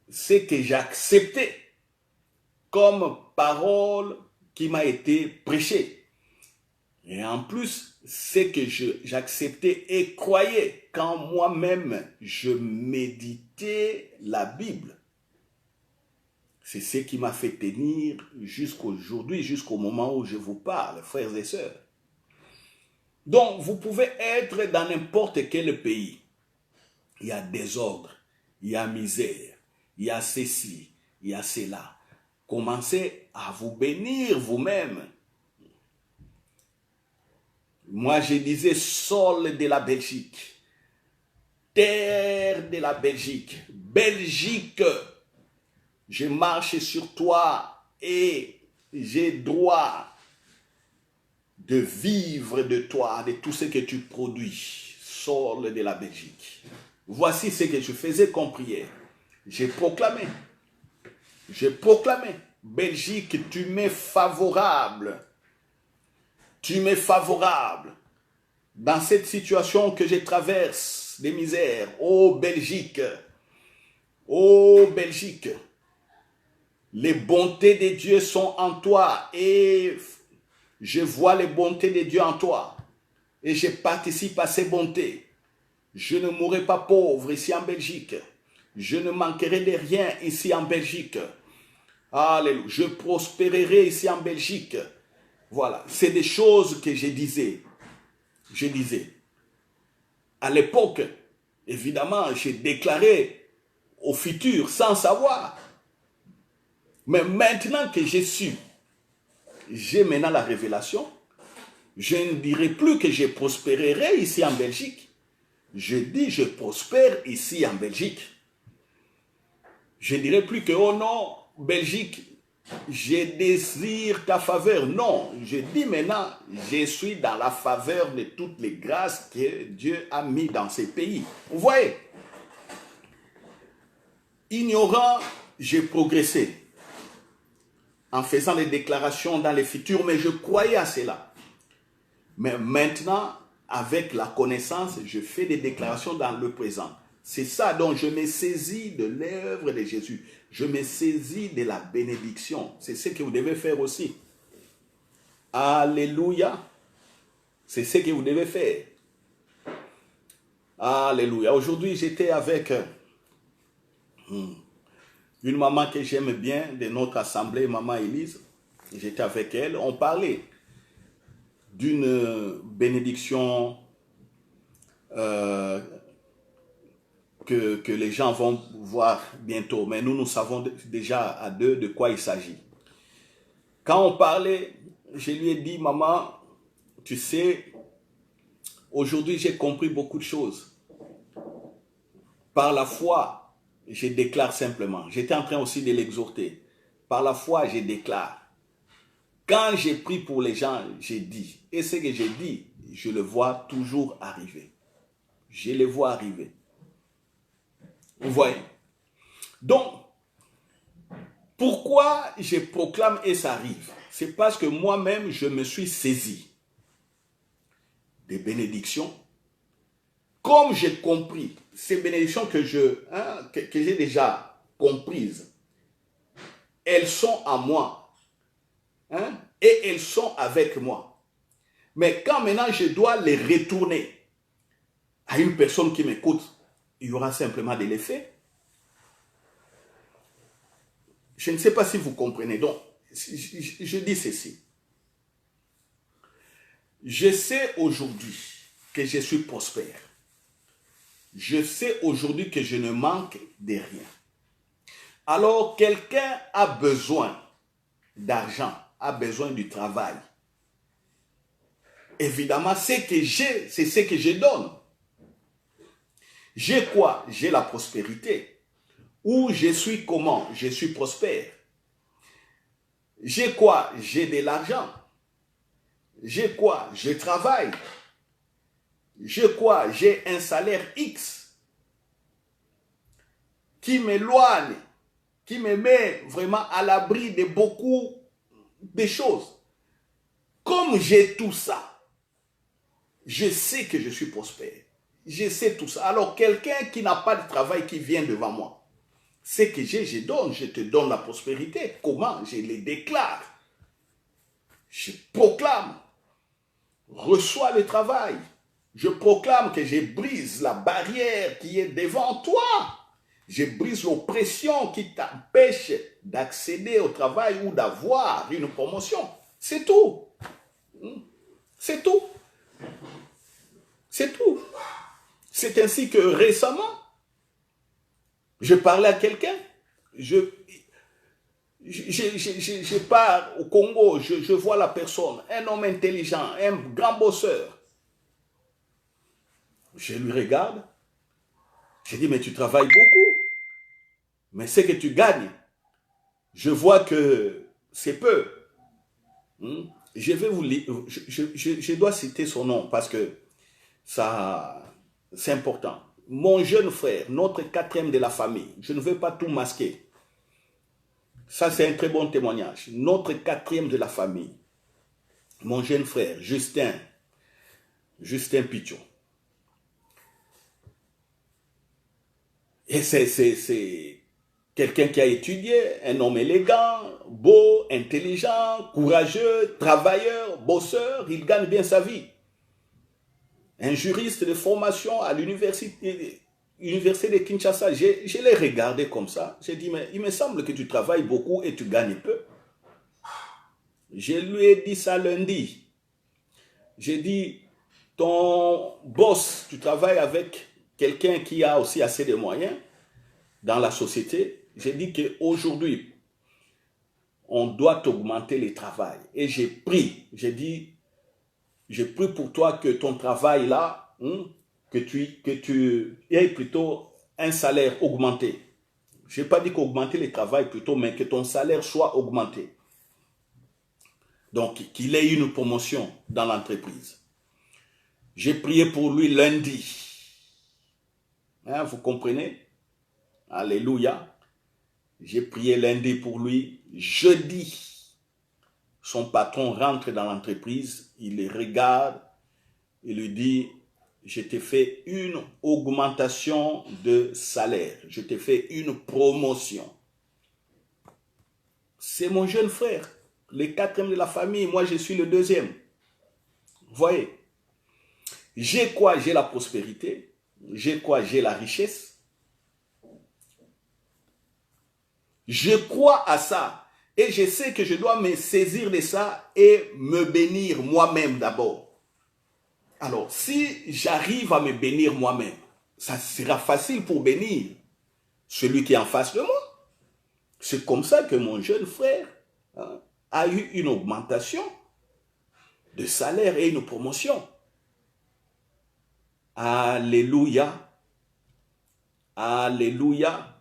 ce que j'acceptais comme parole qui m'a été prêchée. Et en plus, ce que j'acceptais et croyais quand moi-même je méditais la Bible. C'est ce qui m'a fait tenir jusqu'aujourd'hui, jusqu'au moment où je vous parle, frères et sœurs. Donc, vous pouvez être dans n'importe quel pays. Il y a désordre, il y a misère, il y a ceci, il y a cela. Commencez à vous bénir vous-même. Moi, je disais sol de la Belgique, terre de la Belgique, Belgique. Je marche sur toi et j'ai droit de vivre de toi, de tout ce que tu produis, sol de la Belgique. Voici ce que je faisais comme prière. J'ai proclamé, Belgique, tu m'es favorable. Tu m'es favorable dans cette situation que je traverse des misères. Oh Belgique, les bontés de Dieu sont en toi et je vois les bontés de Dieu en toi et je participe à ces bontés. Je ne mourrai pas pauvre ici en Belgique. Je ne manquerai de rien ici en Belgique. Alléluia. Je prospérerai ici en Belgique. Voilà, c'est des choses que je disais. À l'époque, évidemment, j'ai déclaré au futur sans savoir. Mais maintenant que j'ai maintenant la révélation, je ne dirai plus que je prospérerai ici en Belgique. Je dis je prospère ici en Belgique. Je ne dirai plus que oh non, Belgique, je désire ta faveur. Non, je dis maintenant, je suis dans la faveur de toutes les grâces que Dieu a mis dans ces pays. Vous voyez, ignorant, j'ai progressé en faisant des déclarations dans le futur, mais je croyais à cela. Mais maintenant, avec la connaissance, je fais des déclarations dans le présent. C'est ça dont je me saisis de l'œuvre de Jésus. Je me saisis de la bénédiction. C'est ce que vous devez faire aussi. Alléluia. C'est ce que vous devez faire. Alléluia. Aujourd'hui, j'étais avec une maman que j'aime bien de notre assemblée, Maman Élise. J'étais avec elle. On parlait d'une bénédiction que les gens vont voir bientôt. Mais nous savons déjà à deux de quoi il s'agit. Quand on parlait, je lui ai dit, maman, tu sais, aujourd'hui j'ai compris beaucoup de choses. Par la foi, je déclare simplement. J'étais en train aussi de l'exhorter. Par la foi, je déclare. Quand j'ai prié pour les gens, j'ai dit. Et ce que j'ai dit, je le vois toujours arriver. Je le vois arriver. Vous voyez? Donc, pourquoi je proclame et ça arrive? C'est parce que moi-même, je me suis saisi des bénédictions. Comme j'ai compris, ces bénédictions que j'ai déjà comprises, elles sont à moi. Et elles sont avec moi. Mais quand maintenant je dois les retourner à une personne qui m'écoute, il y aura simplement de l'effet. Je ne sais pas si vous comprenez. Donc, je dis ceci. Je sais aujourd'hui que je suis prospère. Je sais aujourd'hui que je ne manque de rien. Alors, quelqu'un a besoin d'argent, a besoin du travail. Évidemment, ce que j'ai, c'est ce que je donne. J'ai quoi? J'ai la prospérité. Où je suis comment? Je suis prospère. J'ai quoi? J'ai de l'argent. J'ai quoi? Je travaille. J'ai quoi? J'ai un salaire X qui m'éloigne, qui me met vraiment à l'abri de beaucoup de choses. Comme j'ai tout ça, je sais que je suis prospère. Je sais tout ça. Alors, quelqu'un qui n'a pas de travail qui vient devant moi, ce que j'ai, je donne. Je te donne la prospérité. Comment? Je les déclare. Je proclame. Reçois le travail. Je proclame que je brise la barrière qui est devant toi. Je brise l'oppression qui t'empêche d'accéder au travail ou d'avoir une promotion. C'est tout. C'est tout. C'est tout. C'est ainsi que récemment, je parlais à quelqu'un. Je pars au Congo, je vois la personne, un homme intelligent, un grand bosseur. Je lui regarde. Je dis, mais tu travailles beaucoup. Mais ce que tu gagnes, je vois que c'est peu. Je vais vous lire, je dois citer son nom parce que ça, c'est important. Mon jeune frère, notre quatrième de la famille, je ne veux pas tout masquer. Ça, c'est un très bon témoignage. Notre quatrième de la famille, mon jeune frère, Justin Pichon. Et c'est quelqu'un qui a étudié, un homme élégant, beau, intelligent, courageux, travailleur, bosseur, il gagne bien sa vie. Un juriste de formation à l'université de Kinshasa, je l'ai regardé comme ça. J'ai dit, mais il me semble que tu travailles beaucoup et tu gagnes peu. Je lui ai dit ça lundi. J'ai dit, ton boss, tu travailles avec quelqu'un qui a aussi assez de moyens dans la société. J'ai dit qu'aujourd'hui, on doit augmenter le travail. Et j'ai pris, j'ai dit, j'ai pris pour toi que ton travail là, que tu aies plutôt un salaire augmenté. Je n'ai pas dit qu'augmenter le travail plutôt, mais que ton salaire soit augmenté. Donc, qu'il ait une promotion dans l'entreprise. J'ai prié pour lui lundi. Hein, vous comprenez? Alléluia. J'ai prié lundi pour lui. Jeudi, son patron rentre dans l'entreprise. Il le regarde et lui dit, je t'ai fait une augmentation de salaire. Je t'ai fait une promotion. C'est mon jeune frère, le quatrième de la famille. Moi, je suis le deuxième. Vous voyez? J'ai quoi? J'ai la prospérité. J'ai quoi? J'ai la richesse. Je crois à ça. Et je sais que je dois me saisir de ça et me bénir moi-même d'abord. Alors, si j'arrive à me bénir moi-même, ça sera facile pour bénir celui qui est en face de moi. C'est comme ça que mon jeune frère a eu une augmentation de salaire et une promotion. Alléluia. Alléluia.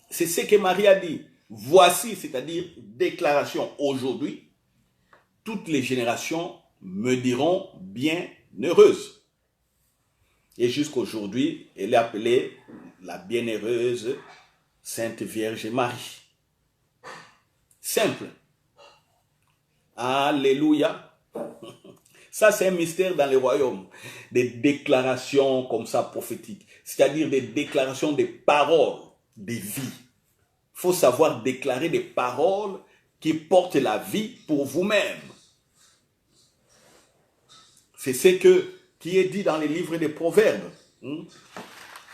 C'est ce que Marie a dit. Voici, c'est-à-dire déclaration aujourd'hui, toutes les générations me diront bienheureuse. Et jusqu'aujourd'hui, elle est appelée la bienheureuse Sainte Vierge Marie. Simple. Alléluia. Ça, c'est un mystère dans le royaume. Des déclarations comme ça prophétiques. C'est-à-dire des déclarations des paroles de vie. Il faut savoir déclarer des paroles qui portent la vie pour vous-même. C'est ce qui est dit dans les livres des Proverbes.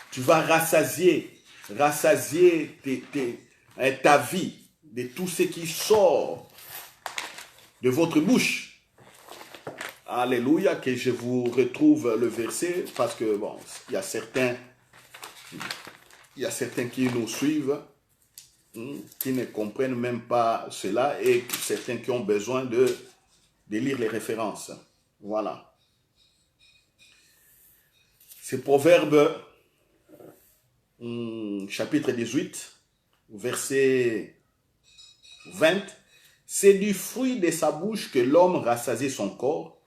Tu vas rassasier ta vie de tout ce qui sort de votre bouche. Alléluia, que je vous retrouve le verset, parce que bon, il y a certains qui nous suivent, qui ne comprennent même pas cela, et certains qui ont besoin de lire les références. Voilà. C'est Proverbe, chapitre 18, verset 20. C'est du fruit de sa bouche que l'homme rassasie son corps.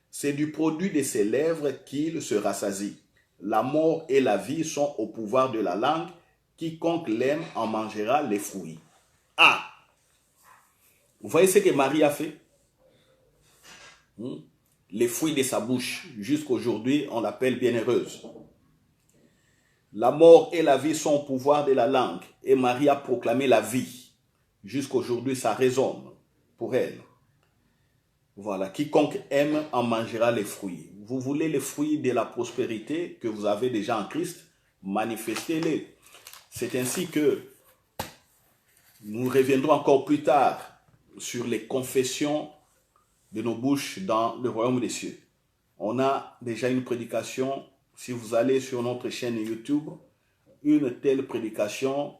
C'est du produit de ses lèvres qu'il se rassasie. La mort et la vie sont au pouvoir de la langue. Quiconque l'aime en mangera les fruits. Ah! Vous voyez ce que Marie a fait? Les fruits de sa bouche. Jusqu'aujourd'hui, on l'appelle bienheureuse. La mort et la vie sont au pouvoir de la langue. Et Marie a proclamé la vie. Jusqu'aujourd'hui, ça résonne pour elle. Voilà, quiconque aime en mangera les fruits. Vous voulez les fruits de la prospérité que vous avez déjà en Christ? Manifestez-les. C'est ainsi que nous reviendrons encore plus tard sur les confessions de nos bouches dans le royaume des cieux. On a déjà une prédication, si vous allez sur notre chaîne YouTube, une telle prédication,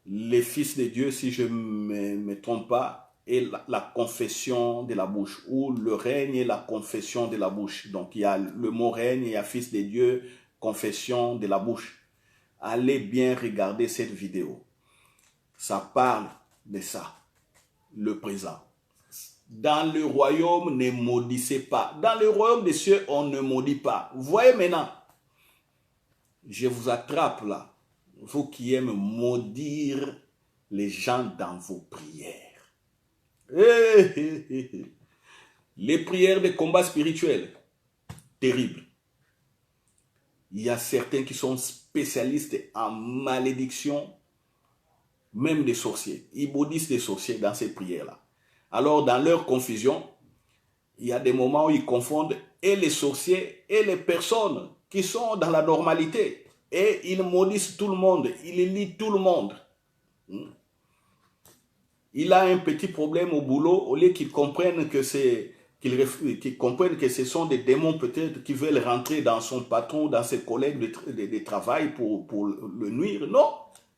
les fils de Dieu, si je ne me trompe pas, et la confession de la bouche, ou le règne et la confession de la bouche. Donc il y a le mot règne, il y a fils de Dieu, confession de la bouche. Allez bien regarder cette vidéo. Ça parle de ça, le présent. Dans le royaume, ne maudissez pas. Dans le royaume des cieux, on ne maudit pas. Vous voyez maintenant, je vous attrape là, vous qui aimez maudire les gens dans vos prières. Les prières de combat spirituel, terribles. Il y a certains qui sont spécialistes en malédiction, même des sorciers. Ils maudissent des sorciers dans ces prières-là. Alors, dans leur confusion, il y a des moments où ils confondent et les sorciers et les personnes qui sont dans la normalité. Et ils maudissent tout le monde, ils lient tout le monde. Il a un petit problème au boulot, au lieu qu'ils comprennent que qu'ils comprennent que ce sont des démons peut-être qui veulent rentrer dans son patron, dans ses collègues de travail pour le nuire. Non,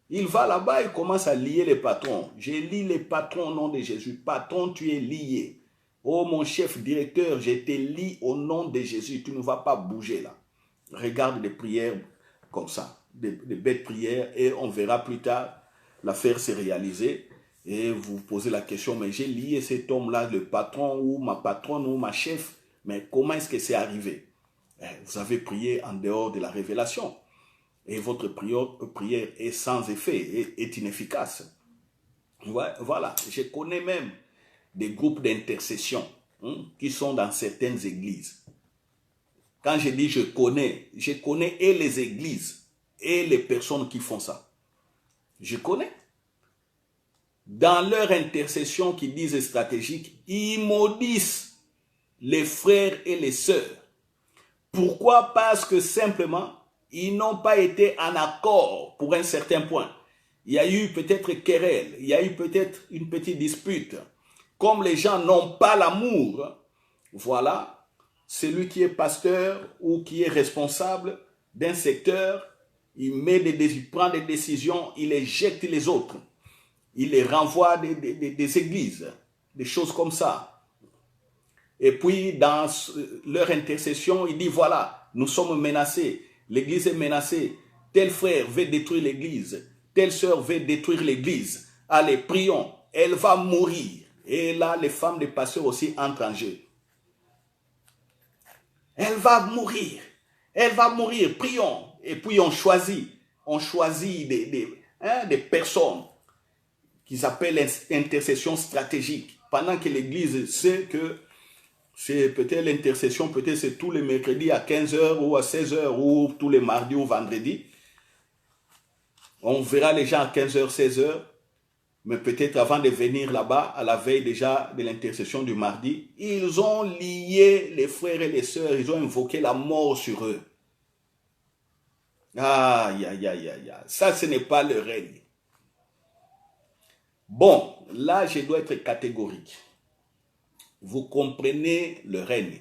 il va là-bas et commence à lier les patrons. Je lie les patrons au nom de Jésus. Patron, tu es lié. Oh mon chef directeur, je te lie au nom de Jésus. Tu ne vas pas bouger là. Regarde les prières comme ça. des bêtes prières et on verra plus tard l'affaire se réaliser. Et vous vous posez la question, mais j'ai lié cet homme-là, le patron ou ma patronne ou ma chef, mais comment est-ce que c'est arrivé? Vous avez prié en dehors de la révélation. Et votre prière est sans effet, est inefficace. Voilà, je connais même des groupes d'intercession qui sont dans certaines églises. Quand je dis je connais et les églises et les personnes qui font ça. Je connais. Dans leur intercession qu'ils disent stratégique, ils maudissent les frères et les sœurs. Pourquoi? Parce que simplement, ils n'ont pas été en accord pour un certain point. Il y a eu peut-être querelle, il y a eu peut-être une petite dispute. Comme les gens n'ont pas l'amour, voilà, celui qui est pasteur ou qui est responsable d'un secteur, il prend des décisions, il éjecte les autres. Il les renvoie des églises, des choses comme ça. Et puis, dans leur intercession, il dit, voilà, nous sommes menacés, l'église est menacée, tel frère veut détruire l'église, telle sœur veut détruire l'église. Allez, prions, elle va mourir. Et là, les femmes des pasteurs aussi entrent en jeu. Elle va mourir, prions. Et puis, on choisit des personnes qu'ils appellent intercession stratégique. Pendant que l'église sait que c'est peut-être l'intercession, peut-être c'est tous les mercredis à 15h ou à 16h ou tous les mardis ou vendredis. On verra les gens à 15h, 16h, mais peut-être avant de venir là-bas, à la veille déjà de l'intercession du mardi, ils ont lié les frères et les sœurs, ils ont invoqué la mort sur eux. Aïe, aïe, aïe, aïe, aïe. Ça, ce n'est pas le règne. Bon, là, je dois être catégorique. Vous comprenez le règne.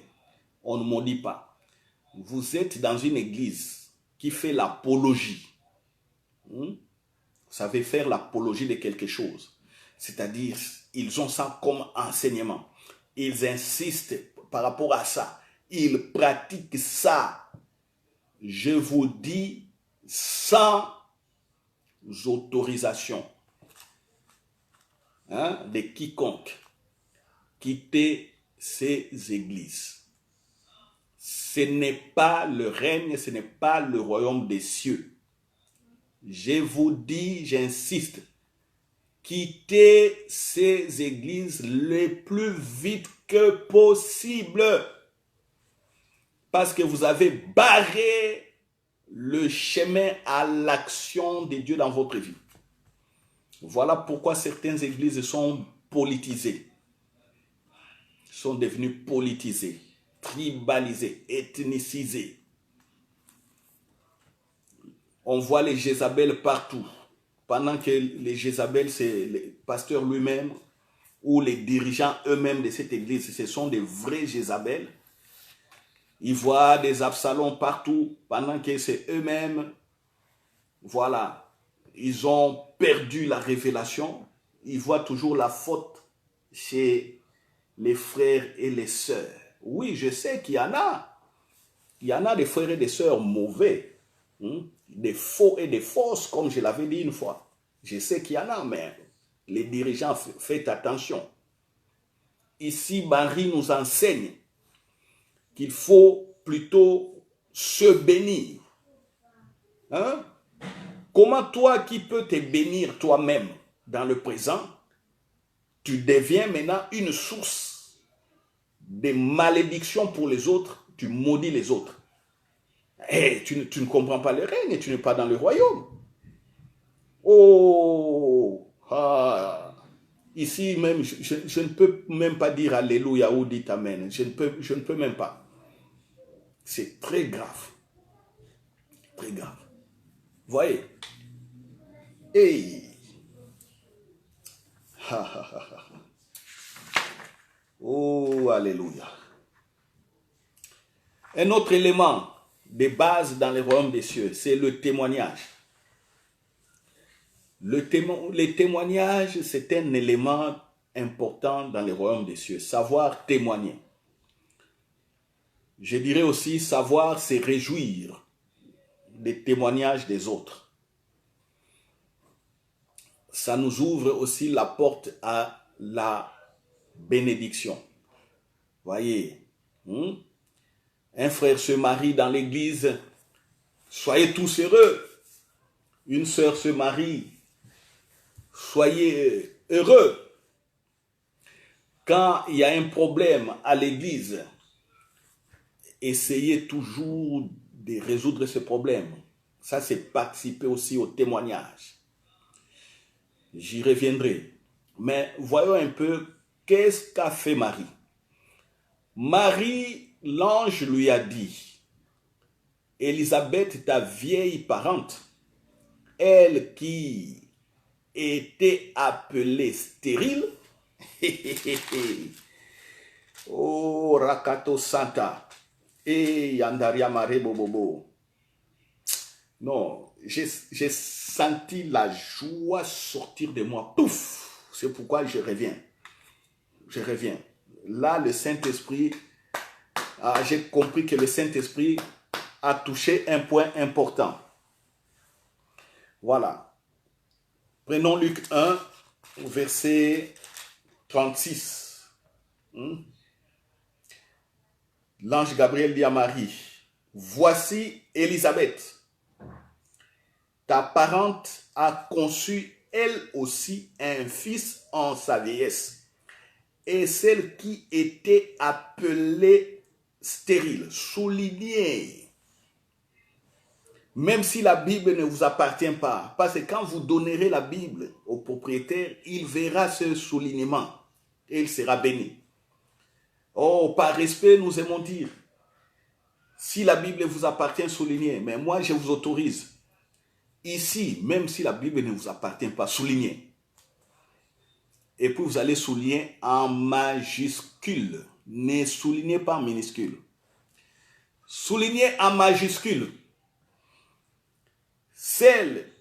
On ne maudit pas. Vous êtes dans une église qui fait l'apologie. Vous savez faire l'apologie de quelque chose. C'est-à-dire, ils ont ça comme enseignement. Ils insistent par rapport à ça. Ils pratiquent ça. Je vous dis, sans autorisation de quiconque. Quitter ces églises. Ce n'est pas le règne, ce n'est pas le royaume des cieux. Je vous dis, j'insiste, quittez ces églises le plus vite que possible. Parce que vous avez barré le chemin à l'action de Dieu dans votre vie. Voilà pourquoi certaines églises sont politisées. Sont devenues politisées, tribalisées, ethnicisées. On voit les Jézabel partout. Pendant que les Jézabel, c'est le pasteur lui-même ou les dirigeants eux-mêmes de cette église, ce sont des vrais Jézabel. Ils voient des Absalom partout, pendant que c'est eux-mêmes, voilà, ils ont perdu la révélation. Ils voient toujours la faute chez les frères et les sœurs. Oui, je sais qu'il y en a. Il y en a des frères et des sœurs mauvais. Des faux et des fausses, comme je l'avais dit une fois. Je sais qu'il y en a, mais les dirigeants, faites attention. Ici, Marie nous enseigne qu'il faut plutôt se bénir. Comment toi qui peux te bénir toi-même dans le présent, tu deviens maintenant une source de malédiction pour les autres, tu maudis les autres. Et tu ne comprends pas le règne et tu n'es pas dans le royaume. Oh, ici même, je ne peux même pas dire Alléluia ou dites Amen. Je ne peux même pas. C'est très grave. Très grave. Voyez. Hey. Oh, Alléluia. Un autre élément de base dans le royaume des cieux, c'est le témoignage. Le témoignage, c'est un élément important dans le royaume des cieux. Savoir témoigner. Je dirais aussi savoir se réjouir des témoignages des autres. Ça nous ouvre aussi la porte à la bénédiction. Voyez, un frère se marie dans l'église, soyez tous heureux. Une sœur se marie, soyez heureux. Quand il y a un problème à l'église, essayez toujours de résoudre ce problème. Ça, c'est participer aussi au témoignage. J'y reviendrai. Mais voyons un peu qu'est-ce qu'a fait Marie. Marie, l'ange lui a dit, Élisabeth, ta vieille parente, elle qui était appelée stérile, oh, Rakato Santa, et Yandaria Mare Bobobo. Non, j'ai senti la joie sortir de moi. Pouf! C'est pourquoi je reviens. Je reviens. Là, le Saint-Esprit, j'ai compris que le Saint-Esprit a touché un point important. Voilà. Prenons Luc 1, verset 36. L'ange Gabriel dit à Marie, voici Élisabeth, ta parente a conçu elle aussi un fils en sa vieillesse. Et celle qui était appelée stérile, soulignée. Même si la Bible ne vous appartient pas, parce que quand vous donnerez la Bible au propriétaire, il verra ce soulignement et il sera béni. Oh, par respect, nous aimons dire, si la Bible vous appartient, soulignez, mais moi je vous autorise. Ici, même si la Bible ne vous appartient pas, soulignez. Et puis vous allez souligner en majuscule. Ne soulignez pas en minuscule. Soulignez en majuscule. Celle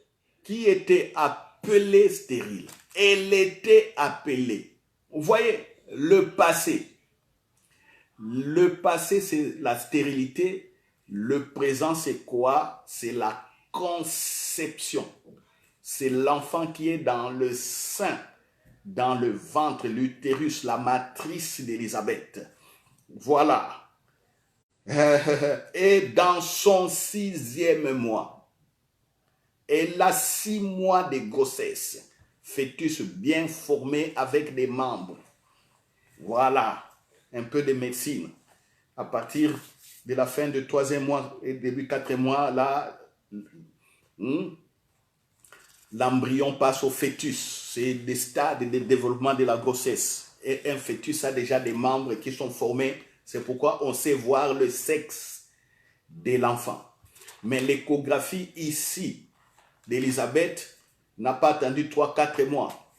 qui était appelée stérile. Elle était appelée. Vous voyez, le passé. Le passé, c'est la stérilité. Le présent, c'est quoi? C'est la conception. C'est l'enfant qui est dans le sein, dans le ventre, l'utérus, la matrice d'Élisabeth. Voilà. Et dans son 6e mois, elle a 6 mois de grossesse. Fœtus bien formé avec des membres. Voilà. Un peu de médecine. À partir de la fin du 3e mois et début 4e mois, là, l'embryon passe au fœtus. C'est des stades de développement de la grossesse. Et un fœtus a déjà des membres qui sont formés. C'est pourquoi on sait voir le sexe de l'enfant. Mais l'échographie ici d'Élisabeth n'a pas attendu 3-4 mois.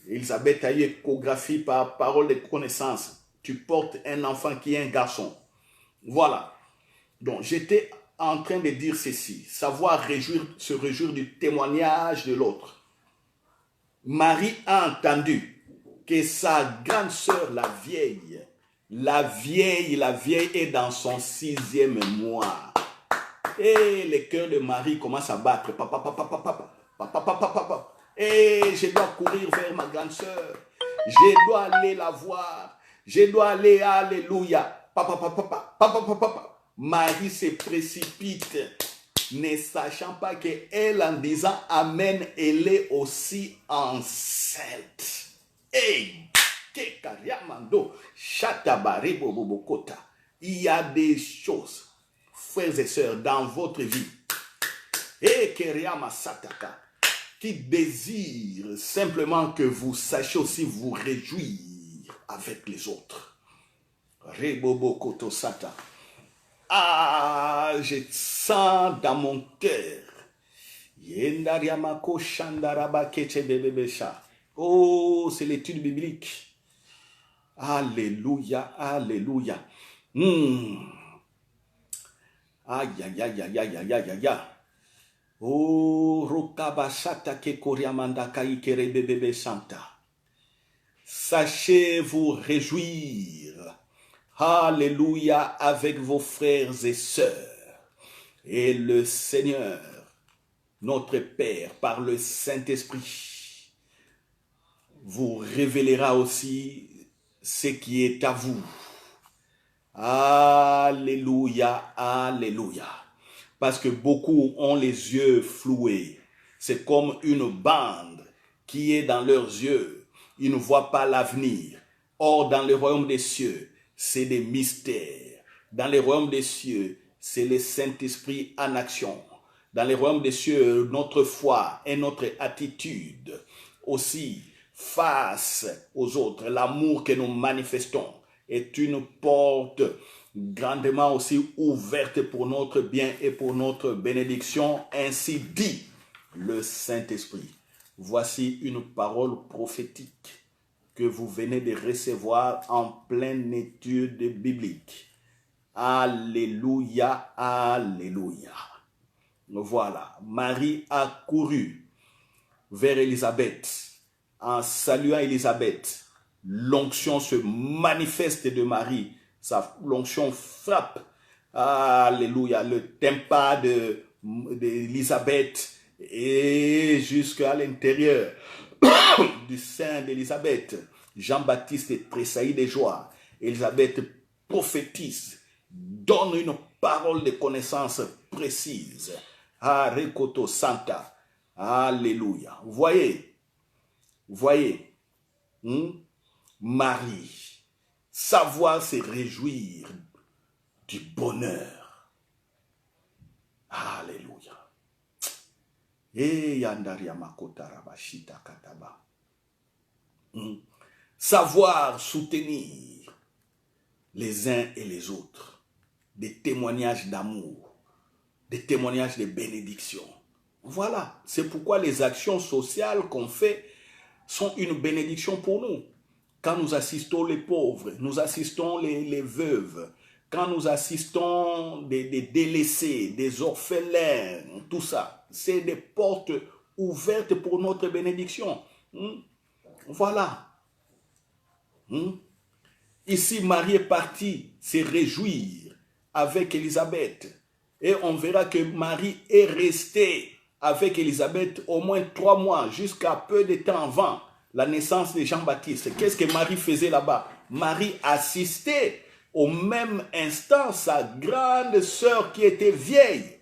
Élisabeth a eu échographie par parole de connaissance. Tu portes un enfant qui est un garçon. Voilà. Donc, j'étais en train de dire ceci. Savoir se réjouir du témoignage de l'autre. Marie a entendu que sa grande sœur, la vieille est dans son 6e mois. Et le cœur de Marie commence à battre. Papa, papa, papa, papa, papa, papa. Et je dois courir vers ma grande sœur. Je dois aller la voir. Je dois aller, alléluia. Papa, papa, papa, papa, papa, papa. Marie se précipite, ne sachant pas qu'elle, en disant Amen, elle est aussi enceinte. Hey! Il y a des choses, frères et sœurs, dans votre vie. Et qui désirent simplement que vous sachiez aussi vous réjouir avec les autres. Ah, je sens dans mon cœur. Oh, c'est l'étude biblique. Alléluia, alléluia. Aïe, aïe, aïe, aïe, aïe, aïe, aïe, aïe. Oh, Rokabashata ke Koriamanda kai kere bébé santa. Sachez vous réjouir. Alléluia avec vos frères et sœurs. Et le Seigneur, notre Père, par le Saint-Esprit, vous révélera aussi ce qui est à vous. Alléluia, alléluia. Parce que beaucoup ont les yeux floués. C'est comme une bande qui est dans leurs yeux. Ils ne voient pas l'avenir. Or, dans le royaume des cieux, c'est des mystères. Dans le royaume des cieux, c'est le Saint-Esprit en action. Dans le royaume des cieux, notre foi et notre attitude aussi face aux autres, l'amour que nous manifestons est une porte grandement aussi ouverte pour notre bien et pour notre bénédiction, ainsi dit le Saint-Esprit. Voici une parole prophétique que vous venez de recevoir en pleine étude biblique. Alléluia, alléluia. Voilà, Marie a couru vers Élisabeth. En saluant Élisabeth, l'onction se manifeste de Marie. L'onction frappe, alléluia, le tympan d'Élisabeth et jusqu'à l'intérieur du sein d'Élisabeth. Jean-Baptiste tressaillit de joie. Élisabeth prophétise, donne une parole de connaissance précise. Rekoto Santa. Alléluia. Voyez, Marie, savoir se réjouir du bonheur. Alléluia. Et yandaria makota rabashita kataba. Savoir soutenir les uns et les autres. Des témoignages d'amour, des témoignages de bénédiction. Voilà, c'est pourquoi les actions sociales qu'on fait sont une bénédiction pour nous. Quand nous assistons les pauvres, nous assistons les veuves, quand nous assistons des délaissés, des orphelins, tout ça, c'est des portes ouvertes pour notre bénédiction. Voilà. Ici, Marie est partie se réjouir avec Élisabeth. Et on verra que Marie est restée avec Élisabeth au moins 3 mois, jusqu'à peu de temps avant la naissance de Jean-Baptiste. Qu'est-ce que Marie faisait là-bas? Marie assistait au même instant sa grande sœur qui était vieille.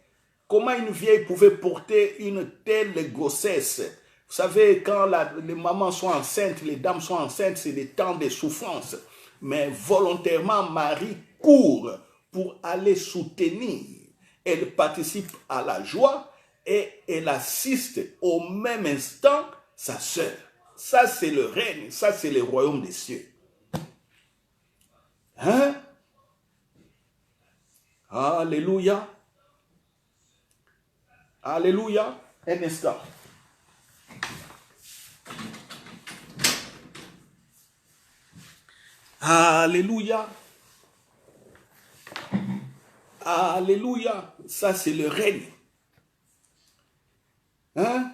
Comment une vieille pouvait porter une telle grossesse? Vous savez, quand les mamans sont enceintes, les dames sont enceintes, c'est des temps de souffrance. Mais volontairement, Marie court pour aller soutenir. Elle participe à la joie et elle assiste au même instant sa sœur. Ça, c'est le règne, ça, c'est le royaume des cieux. Hein? Alléluia. Alléluia. Un instant. Alléluia. Alléluia. Ça, c'est le règne. Hein?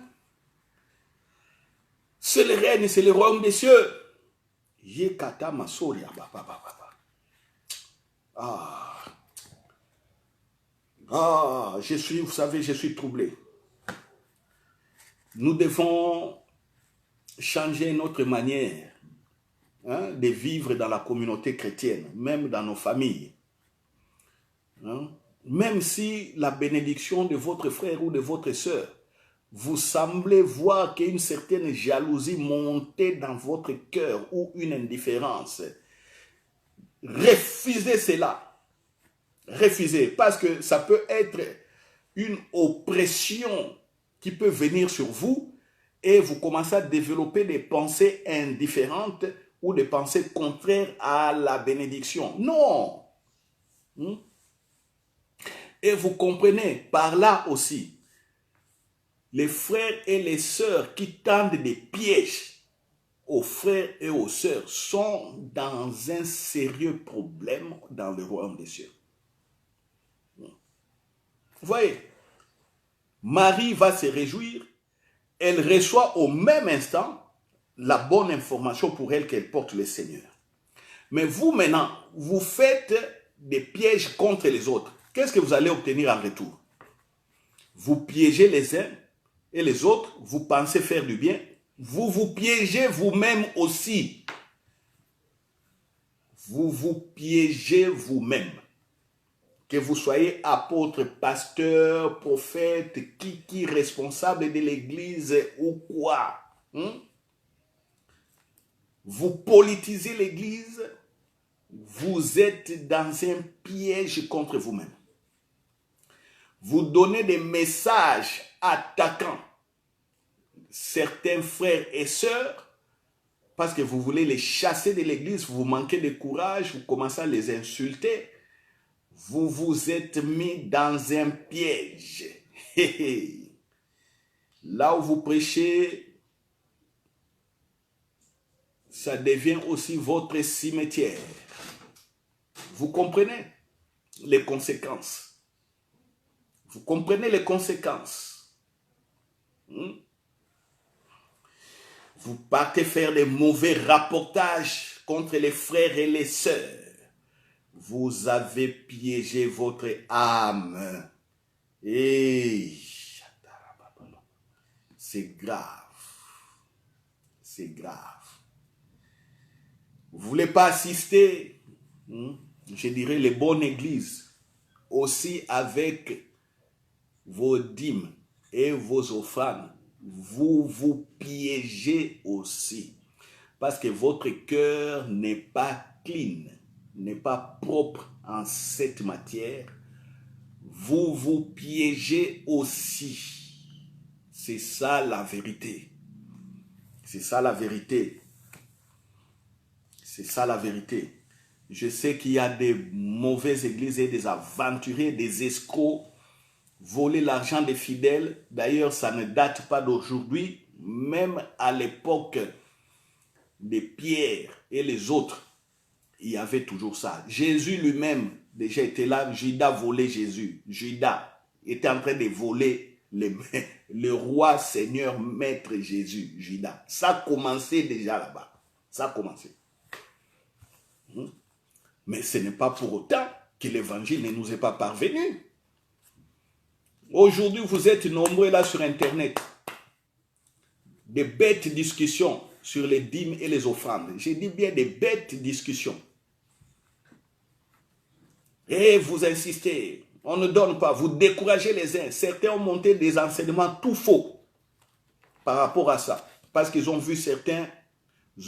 C'est le règne, c'est le royaume des cieux. Yekata masoria. Vous savez, je suis troublé. Nous devons changer notre manière de vivre dans la communauté chrétienne, même dans nos familles. Même si la bénédiction de votre frère ou de votre sœur, vous semblez voir qu'il y a une certaine jalousie montée dans votre cœur ou une indifférence, refusez cela. Refusez, parce que ça peut être une oppression qui peut venir sur vous et vous commencez à développer des pensées indifférentes ou des pensées contraires à la bénédiction. Non. Et vous comprenez, par là aussi, les frères et les sœurs qui tendent des pièges aux frères et aux sœurs sont dans un sérieux problème dans le royaume des cieux. Vous voyez, Marie va se réjouir, elle reçoit au même instant la bonne information pour elle qu'elle porte le Seigneur. Mais vous maintenant, vous faites des pièges contre les autres. Qu'est-ce que vous allez obtenir en retour? Vous piégez les uns et les autres, vous pensez faire du bien, vous vous piégez vous-même aussi. Vous vous piégez vous-même. Que vous soyez apôtre, pasteur, prophète, qui responsable de l'église ou quoi. Vous politisez l'église, vous êtes dans un piège contre vous-même. Vous donnez des messages attaquant certains frères et sœurs parce que vous voulez les chasser de l'église, vous manquez de courage, vous commencez à les insulter. Vous vous êtes mis dans un piège. Là où vous prêchez, ça devient aussi votre cimetière. Vous comprenez les conséquences. Vous comprenez les conséquences. Vous partez faire des mauvais rapportages contre les frères et les sœurs. Vous avez piégé votre âme. Et c'est grave. C'est grave. Vous ne voulez pas assister, je dirais, les bonnes églises, aussi avec vos dîmes et vos offrandes. Vous vous piégez aussi. Parce que votre cœur n'est pas clean, n'est pas propre en cette matière. Vous vous piégez aussi. C'est ça la vérité. C'est ça la vérité. C'est ça la vérité. Je sais qu'il y a des mauvaises églises et des aventuriers, des escrocs, voler l'argent des fidèles. D'ailleurs, ça ne date pas d'aujourd'hui. Même à l'époque de Pierre et les autres, il y avait toujours ça. Jésus lui-même déjà était là. Judas volait Jésus. Judas était en train de voler le roi, Seigneur, Maître Jésus. Judas. Ça a commencé déjà là-bas. Ça a commencé. Mais ce n'est pas pour autant que l'évangile ne nous est pas parvenu. Aujourd'hui, vous êtes nombreux là sur Internet. Des bêtes discussions sur les dîmes et les offrandes. J'ai dit bien des bêtes discussions. Et vous insistez, on ne donne pas, vous découragez les uns. Certains ont monté des enseignements tout faux par rapport à ça. Parce qu'ils ont vu certains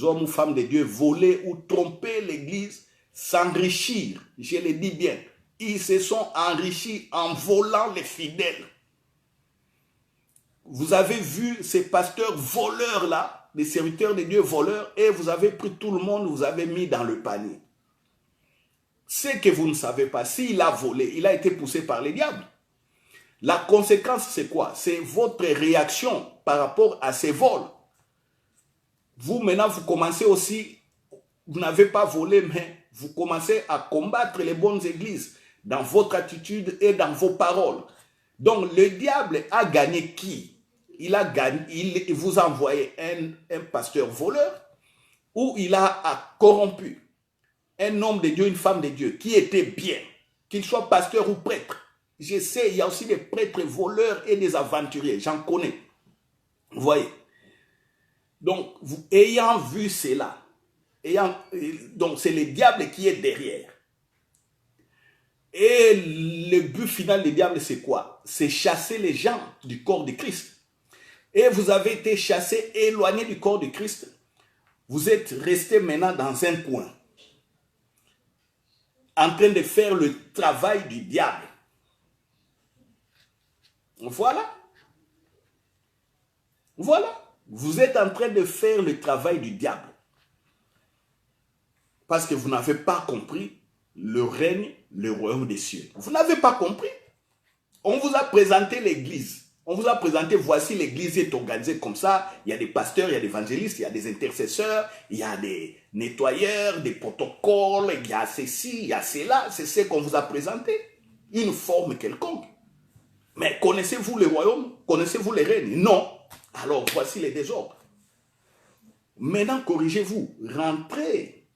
hommes ou femmes de Dieu voler ou tromper l'église, s'enrichir. Je le dis bien, ils se sont enrichis en volant les fidèles. Vous avez vu ces pasteurs voleurs-là, des serviteurs de Dieu voleurs, et vous avez pris tout le monde, vous avez mis dans le panier. Ce que vous ne savez pas, s'il a volé, il a été poussé par les diables. La conséquence, c'est quoi? C'est votre réaction par rapport à ces vols. Vous, maintenant, vous commencez aussi, vous n'avez pas volé, mais vous commencez à combattre les bonnes églises dans votre attitude et dans vos paroles. Donc, le diable a gagné qui? Il a gagné, il vous a envoyé un pasteur voleur ou il a corrompu un homme de Dieu, une femme de Dieu qui était bien, qu'il soit pasteur ou prêtre. Je sais, il y a aussi des prêtres voleurs et des aventuriers, j'en connais. Vous voyez? Donc, ayant vu cela, donc c'est le diable qui est derrière. Et le but final du diable, c'est quoi? C'est chasser les gens du corps de Christ. Et vous avez été chassés, éloignés du corps de Christ. Vous êtes restés maintenant dans un coin, en train de faire le travail du diable. Voilà. Voilà. Vous êtes en train de faire le travail du diable. Parce que vous n'avez pas compris le règne, le royaume des cieux. Vous n'avez pas compris. On vous a présenté l'église. On vous a présenté, voici l'église est organisée comme ça. Il y a des pasteurs, il y a des évangélistes, il y a des intercesseurs, il y a des nettoyeurs, des protocoles, il y a ceci, il y a cela. C'est ce qu'on vous a présenté. Une forme quelconque. Mais connaissez-vous le royaume? Connaissez-vous les règnes? Non. Alors voici les désordres. Maintenant, corrigez-vous. Rentrez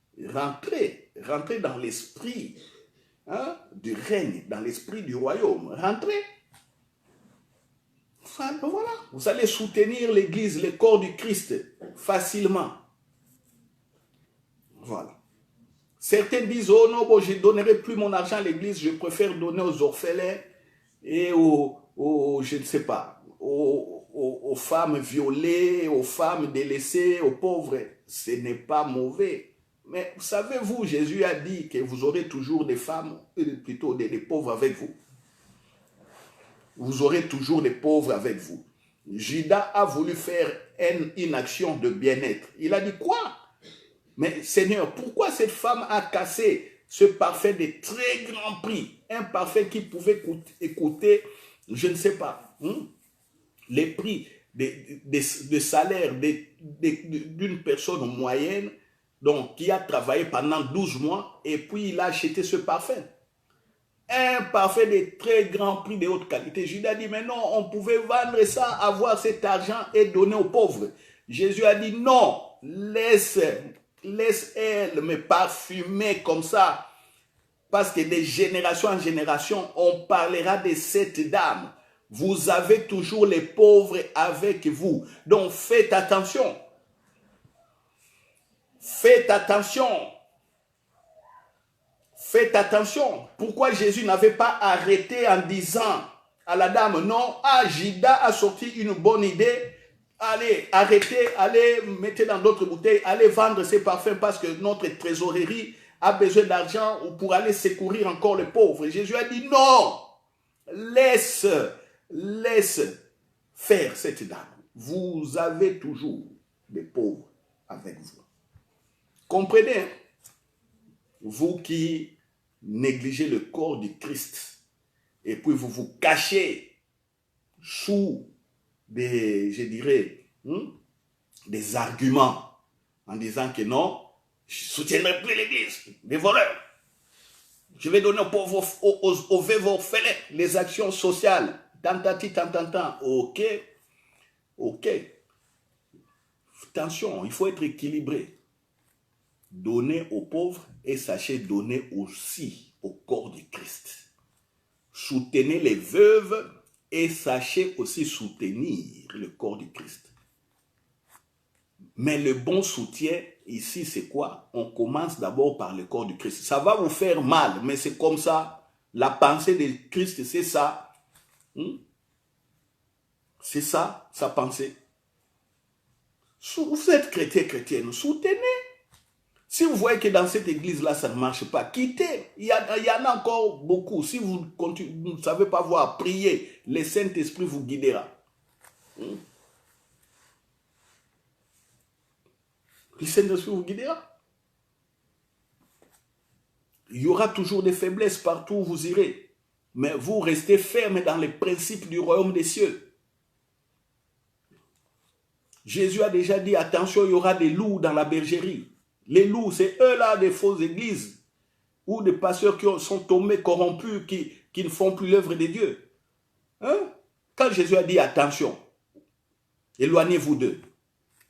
dans l'esprit du règne, dans l'esprit du royaume. Rentrez. Voilà, vous allez soutenir l'église, le corps du Christ, facilement. Voilà. Certains disent, oh non, bon, je ne donnerai plus mon argent à l'église, je préfère donner aux orphelins et je ne sais pas, aux femmes violées, aux femmes délaissées, aux pauvres. Ce n'est pas mauvais. Mais savez-vous, Jésus a dit que vous aurez toujours des femmes, plutôt des pauvres avec vous. Vous aurez toujours des pauvres avec vous. Judas a voulu faire une action de bien-être. Il a dit quoi? Mais Seigneur, pourquoi cette femme a cassé ce parfum de très grand prix? Un parfum qui pouvait coûter, je ne sais pas, les prix de salaire d'une personne moyenne, donc qui a travaillé pendant 12 mois, et puis il a acheté ce parfum. Un parfum de très grand prix de haute qualité. Judas a dit, mais non, on pouvait vendre ça, avoir cet argent et donner aux pauvres. Jésus a dit, non, laisse elle me parfumer comme ça. Parce que de génération en génération, on parlera de cette dame. Vous avez toujours les pauvres avec vous. Donc faites attention. Faites attention. Faites attention. Pourquoi Jésus n'avait pas arrêté en disant à la dame, non, Judas a sorti une bonne idée, allez, arrêtez, allez, mettez dans d'autres bouteilles, allez vendre ces parfums parce que notre trésorerie a besoin d'argent pour aller secourir encore les pauvres. Jésus a dit, non, laisse faire cette dame. Vous avez toujours des pauvres avec vous. Comprenez, hein? Vous qui négligez le corps du Christ et puis vous vous cachez sous des, je dirais, des arguments en disant que non, je ne soutiendrai plus l'église, des voleurs. Je vais donner aux pauvres, aux veuves orphelins, les actions sociales. Tantati, tantantan. Ok. Attention, il faut être équilibré. Donnez aux pauvres et sachez donner aussi au corps du Christ. Soutenez les veuves et sachez aussi soutenir le corps du Christ. Mais le bon soutien ici, c'est quoi? On commence d'abord par le corps du Christ. Ça va vous faire mal, mais c'est comme ça. La pensée de Christ, c'est ça. C'est ça, sa pensée. Vous êtes chrétienne, soutenez. Si vous voyez que dans cette église-là, ça ne marche pas, quittez. Il y en a encore beaucoup. Si vous ne savez pas voir prier, le Saint-Esprit vous guidera. Le Saint-Esprit vous guidera. Il y aura toujours des faiblesses partout où vous irez. Mais vous restez ferme dans les principes du royaume des cieux. Jésus a déjà dit, attention, il y aura des loups dans la bergerie. Les loups, c'est eux-là des fausses églises ou des pasteurs qui sont tombés corrompus, qui ne font plus l'œuvre de Dieu. Hein? Quand Jésus a dit attention, éloignez-vous d'eux.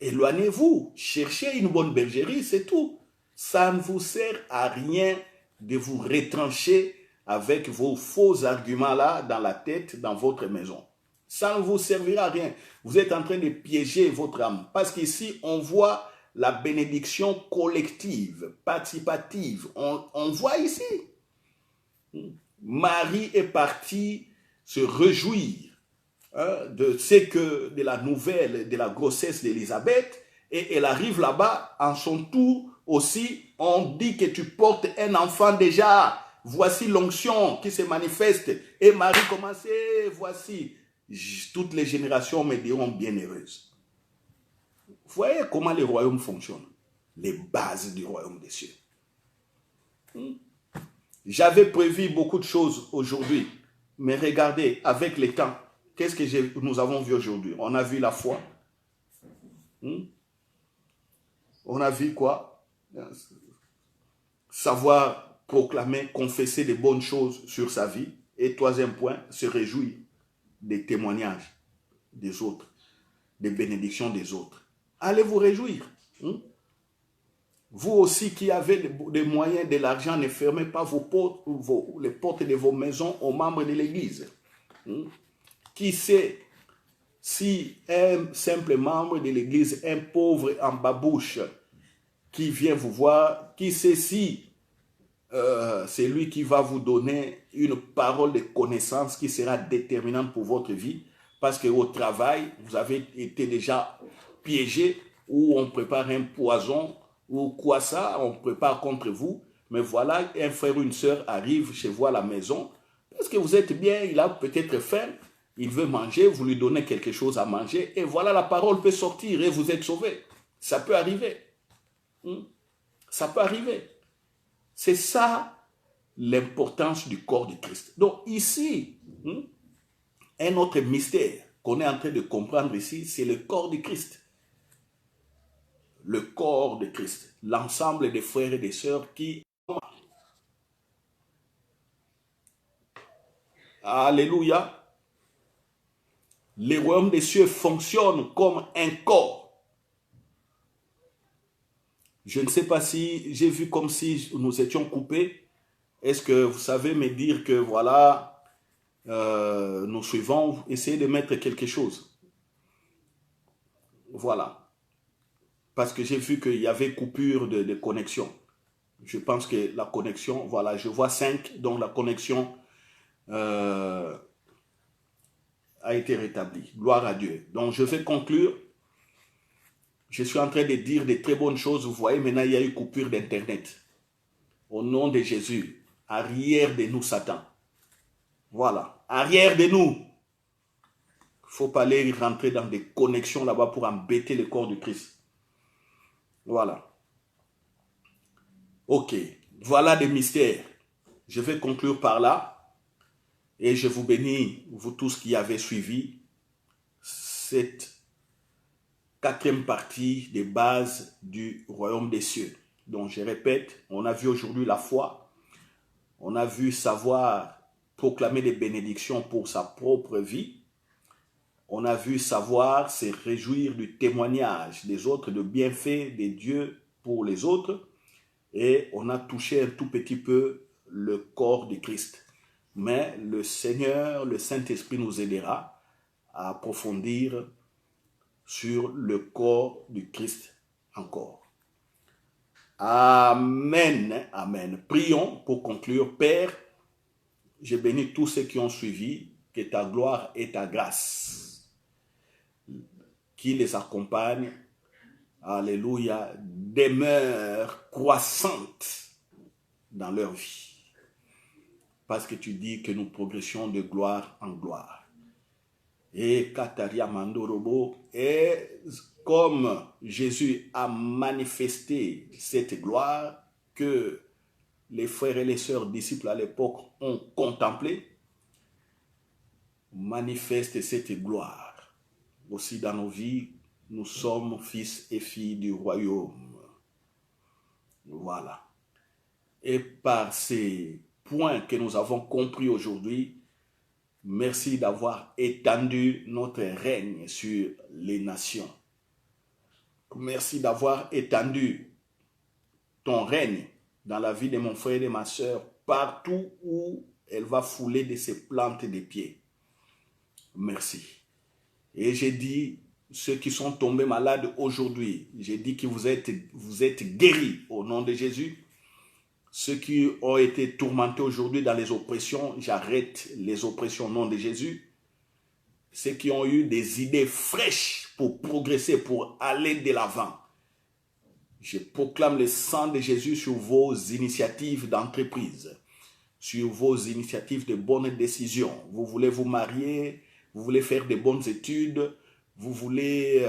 Éloignez-vous, cherchez une bonne bergerie, c'est tout. Ça ne vous sert à rien de vous retrancher avec vos faux arguments-là dans la tête, dans votre maison. Ça ne vous servira à rien. Vous êtes en train de piéger votre âme. Parce qu'ici, on voit la bénédiction collective, participative. On voit ici. Marie est partie se réjouir de la nouvelle de la grossesse d'Élisabeth et elle arrive là-bas en son tour aussi. On dit que tu portes un enfant déjà. Voici l'onction qui se manifeste. Et Marie commence, voici, toutes les générations me diront bienheureuse. Vous voyez comment le royaume fonctionne? Les bases du royaume des cieux. J'avais prévu beaucoup de choses aujourd'hui. Mais regardez, avec le temps, qu'est-ce que nous avons vu aujourd'hui? On a vu la foi. On a vu quoi? Savoir proclamer, confesser des bonnes choses sur sa vie. Et troisième point, se réjouir des témoignages des autres, des bénédictions des autres. Allez vous réjouir. Vous aussi qui avez des moyens, de l'argent, ne fermez pas les portes de vos maisons aux membres de l'église. Qui sait, Si un simple membre de l'église, un pauvre en babouche qui vient vous voir, qui sait si c'est lui qui va vous donner une parole de connaissance qui sera déterminante pour votre vie, parce qu'au travail, vous avez été déjà piégé, ou on prépare un poison, ou quoi ça, on prépare contre vous, mais voilà, un frère ou une sœur arrive chez vous à la maison, parce que vous êtes bien, il a peut-être faim, il veut manger, vous lui donnez quelque chose à manger, et voilà, la parole peut sortir et vous êtes sauvé. Ça peut arriver. Ça peut arriver. C'est ça l'importance du corps du Christ. Donc ici, un autre mystère qu'on est en train de comprendre ici, c'est le corps du Christ. Le corps de Christ. L'ensemble des frères et des sœurs qui... Alléluia. Le royaume des cieux fonctionne comme un corps. Je ne sais pas si j'ai vu comme si nous étions coupés. Est-ce que vous savez me dire que voilà, nous suivons, essayez de mettre quelque chose. Voilà. Parce que j'ai vu qu'il y avait coupure de connexion. Je pense que la connexion, voilà, je vois 5, donc la connexion a été rétablie. Gloire à Dieu. Donc je vais conclure. Je suis en train de dire des très bonnes choses. Vous voyez, maintenant il y a eu coupure d'Internet. Au nom de Jésus, arrière de nous Satan. Voilà, arrière de nous. Il ne faut pas aller rentrer dans des connexions là-bas pour embêter le corps du Christ. Voilà. Ok, voilà des mystères. Je vais conclure par là. Et je vous bénis, vous tous qui avez suivi cette 4e partie des bases du royaume des cieux. Donc je répète, on a vu aujourd'hui la foi. On a vu savoir proclamer des bénédictions pour sa propre vie. On a vu savoir se réjouir du témoignage des autres, de bienfaits de Dieu pour les autres. Et on a touché un tout petit peu le corps du Christ. Mais le Seigneur, le Saint-Esprit nous aidera à approfondir sur le corps du Christ encore. Amen, amen. Prions pour conclure. Père, je bénis tous ceux qui ont suivi, que ta gloire et ta grâce qui les accompagnent, alléluia, demeurent croissantes dans leur vie. Parce que tu dis que nous progressions de gloire en gloire. Et Kataria Mandorobo, et comme Jésus a manifesté cette gloire que les frères et les sœurs disciples à l'époque ont contemplé, manifeste cette gloire. Aussi dans nos vies, nous sommes fils et filles du royaume. Voilà. Et par ces points que nous avons compris aujourd'hui, merci d'avoir étendu notre règne sur les nations. Merci d'avoir étendu ton règne dans la vie de mon frère et de ma soeur, partout où elle va fouler de ses plantes des pieds. Merci. Et j'ai dit, ceux qui sont tombés malades aujourd'hui, j'ai dit que vous êtes guéris au nom de Jésus. Ceux qui ont été tourmentés aujourd'hui dans les oppressions, j'arrête les oppressions au nom de Jésus. Ceux qui ont eu des idées fraîches pour progresser, pour aller de l'avant. Je proclame le sang de Jésus sur vos initiatives d'entreprise, sur vos initiatives de bonnes décisions. Vous voulez vous marier, vous voulez faire de bonnes études, vous voulez,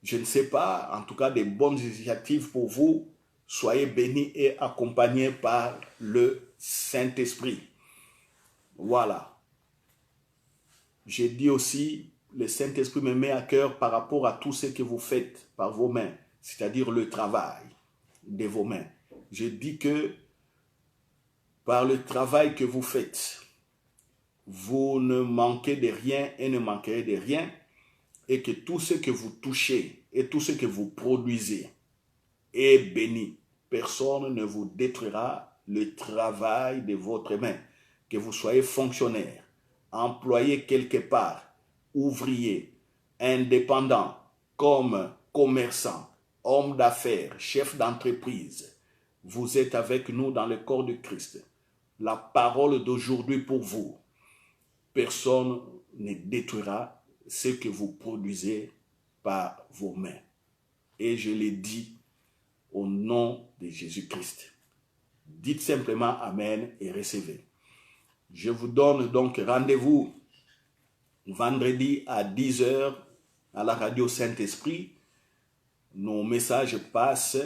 je ne sais pas, en tout cas des bonnes initiatives pour vous. Soyez bénis et accompagnés par le Saint-Esprit. Voilà. J'ai dit aussi, le Saint-Esprit me met à cœur par rapport à tout ce que vous faites par vos mains, c'est-à-dire le travail de vos mains. Je dis que par le travail que vous faites, vous ne manquez de rien et ne manquerez de rien, et que tout ce que vous touchez et tout ce que vous produisez est béni. Personne ne vous détruira le travail de votre main. Que vous soyez fonctionnaire, employé quelque part, ouvrier, indépendant, comme commerçant, homme d'affaires, chef d'entreprise, vous êtes avec nous dans le corps de Christ. La parole d'aujourd'hui pour vous, personne ne détruira ce que vous produisez par vos mains. Et je l'ai dit au nom de Jésus-Christ. Dites simplement Amen et recevez. Je vous donne donc rendez-vous vendredi à 10 h à la radio Saint-Esprit. Nos messages passent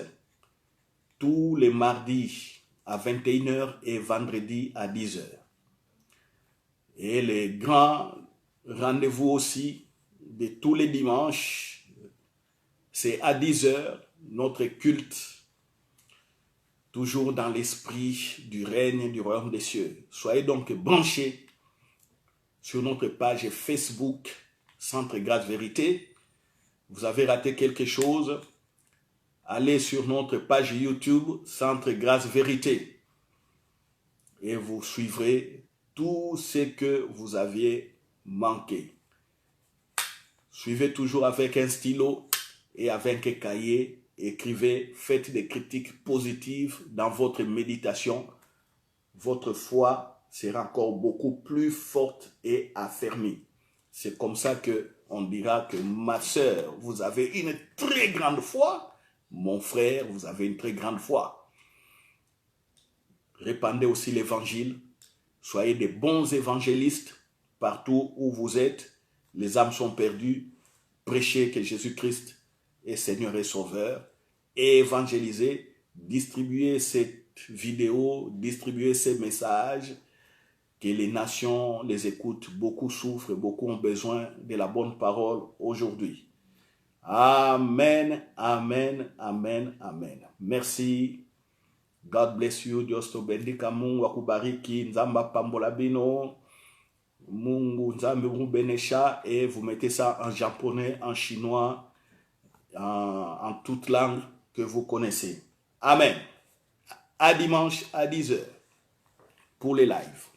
tous les mardis à 21 h et vendredi à 10 h. Et les grands rendez-vous aussi de tous les dimanches, c'est à 10 h, notre culte, toujours dans l'esprit du règne du royaume des cieux. Soyez donc branchés sur notre page Facebook, Centre Grâce Vérité. Vous avez raté quelque chose, allez sur notre page YouTube, Centre Grâce Vérité. Et vous suivrez tout ce que vous aviez manqué. Suivez toujours avec un stylo et avec un cahier. Écrivez, faites des critiques positives dans votre méditation. Votre foi sera encore beaucoup plus forte et affermie. C'est comme ça qu'on dira que ma sœur, vous avez une très grande foi. Mon frère, vous avez une très grande foi. Répandez aussi l'évangile. Soyez des bons évangélistes partout où vous êtes. Les âmes sont perdues. Prêchez que Jésus-Christ est Seigneur et Sauveur. Et évangélisez. Distribuez cette vidéo, distribuez ces messages. Que les nations les écoutent. Beaucoup souffrent, beaucoup ont besoin de la bonne parole aujourd'hui. Amen, amen, amen, amen. Merci. God bless you. Dios to bendika. Mungu akubariki. Nzamba pambola bino. Mungu nzambe benesha. Et vous mettez ça en japonais, en chinois, en toute langue que vous connaissez. Amen. À dimanche à 10 h pour les lives.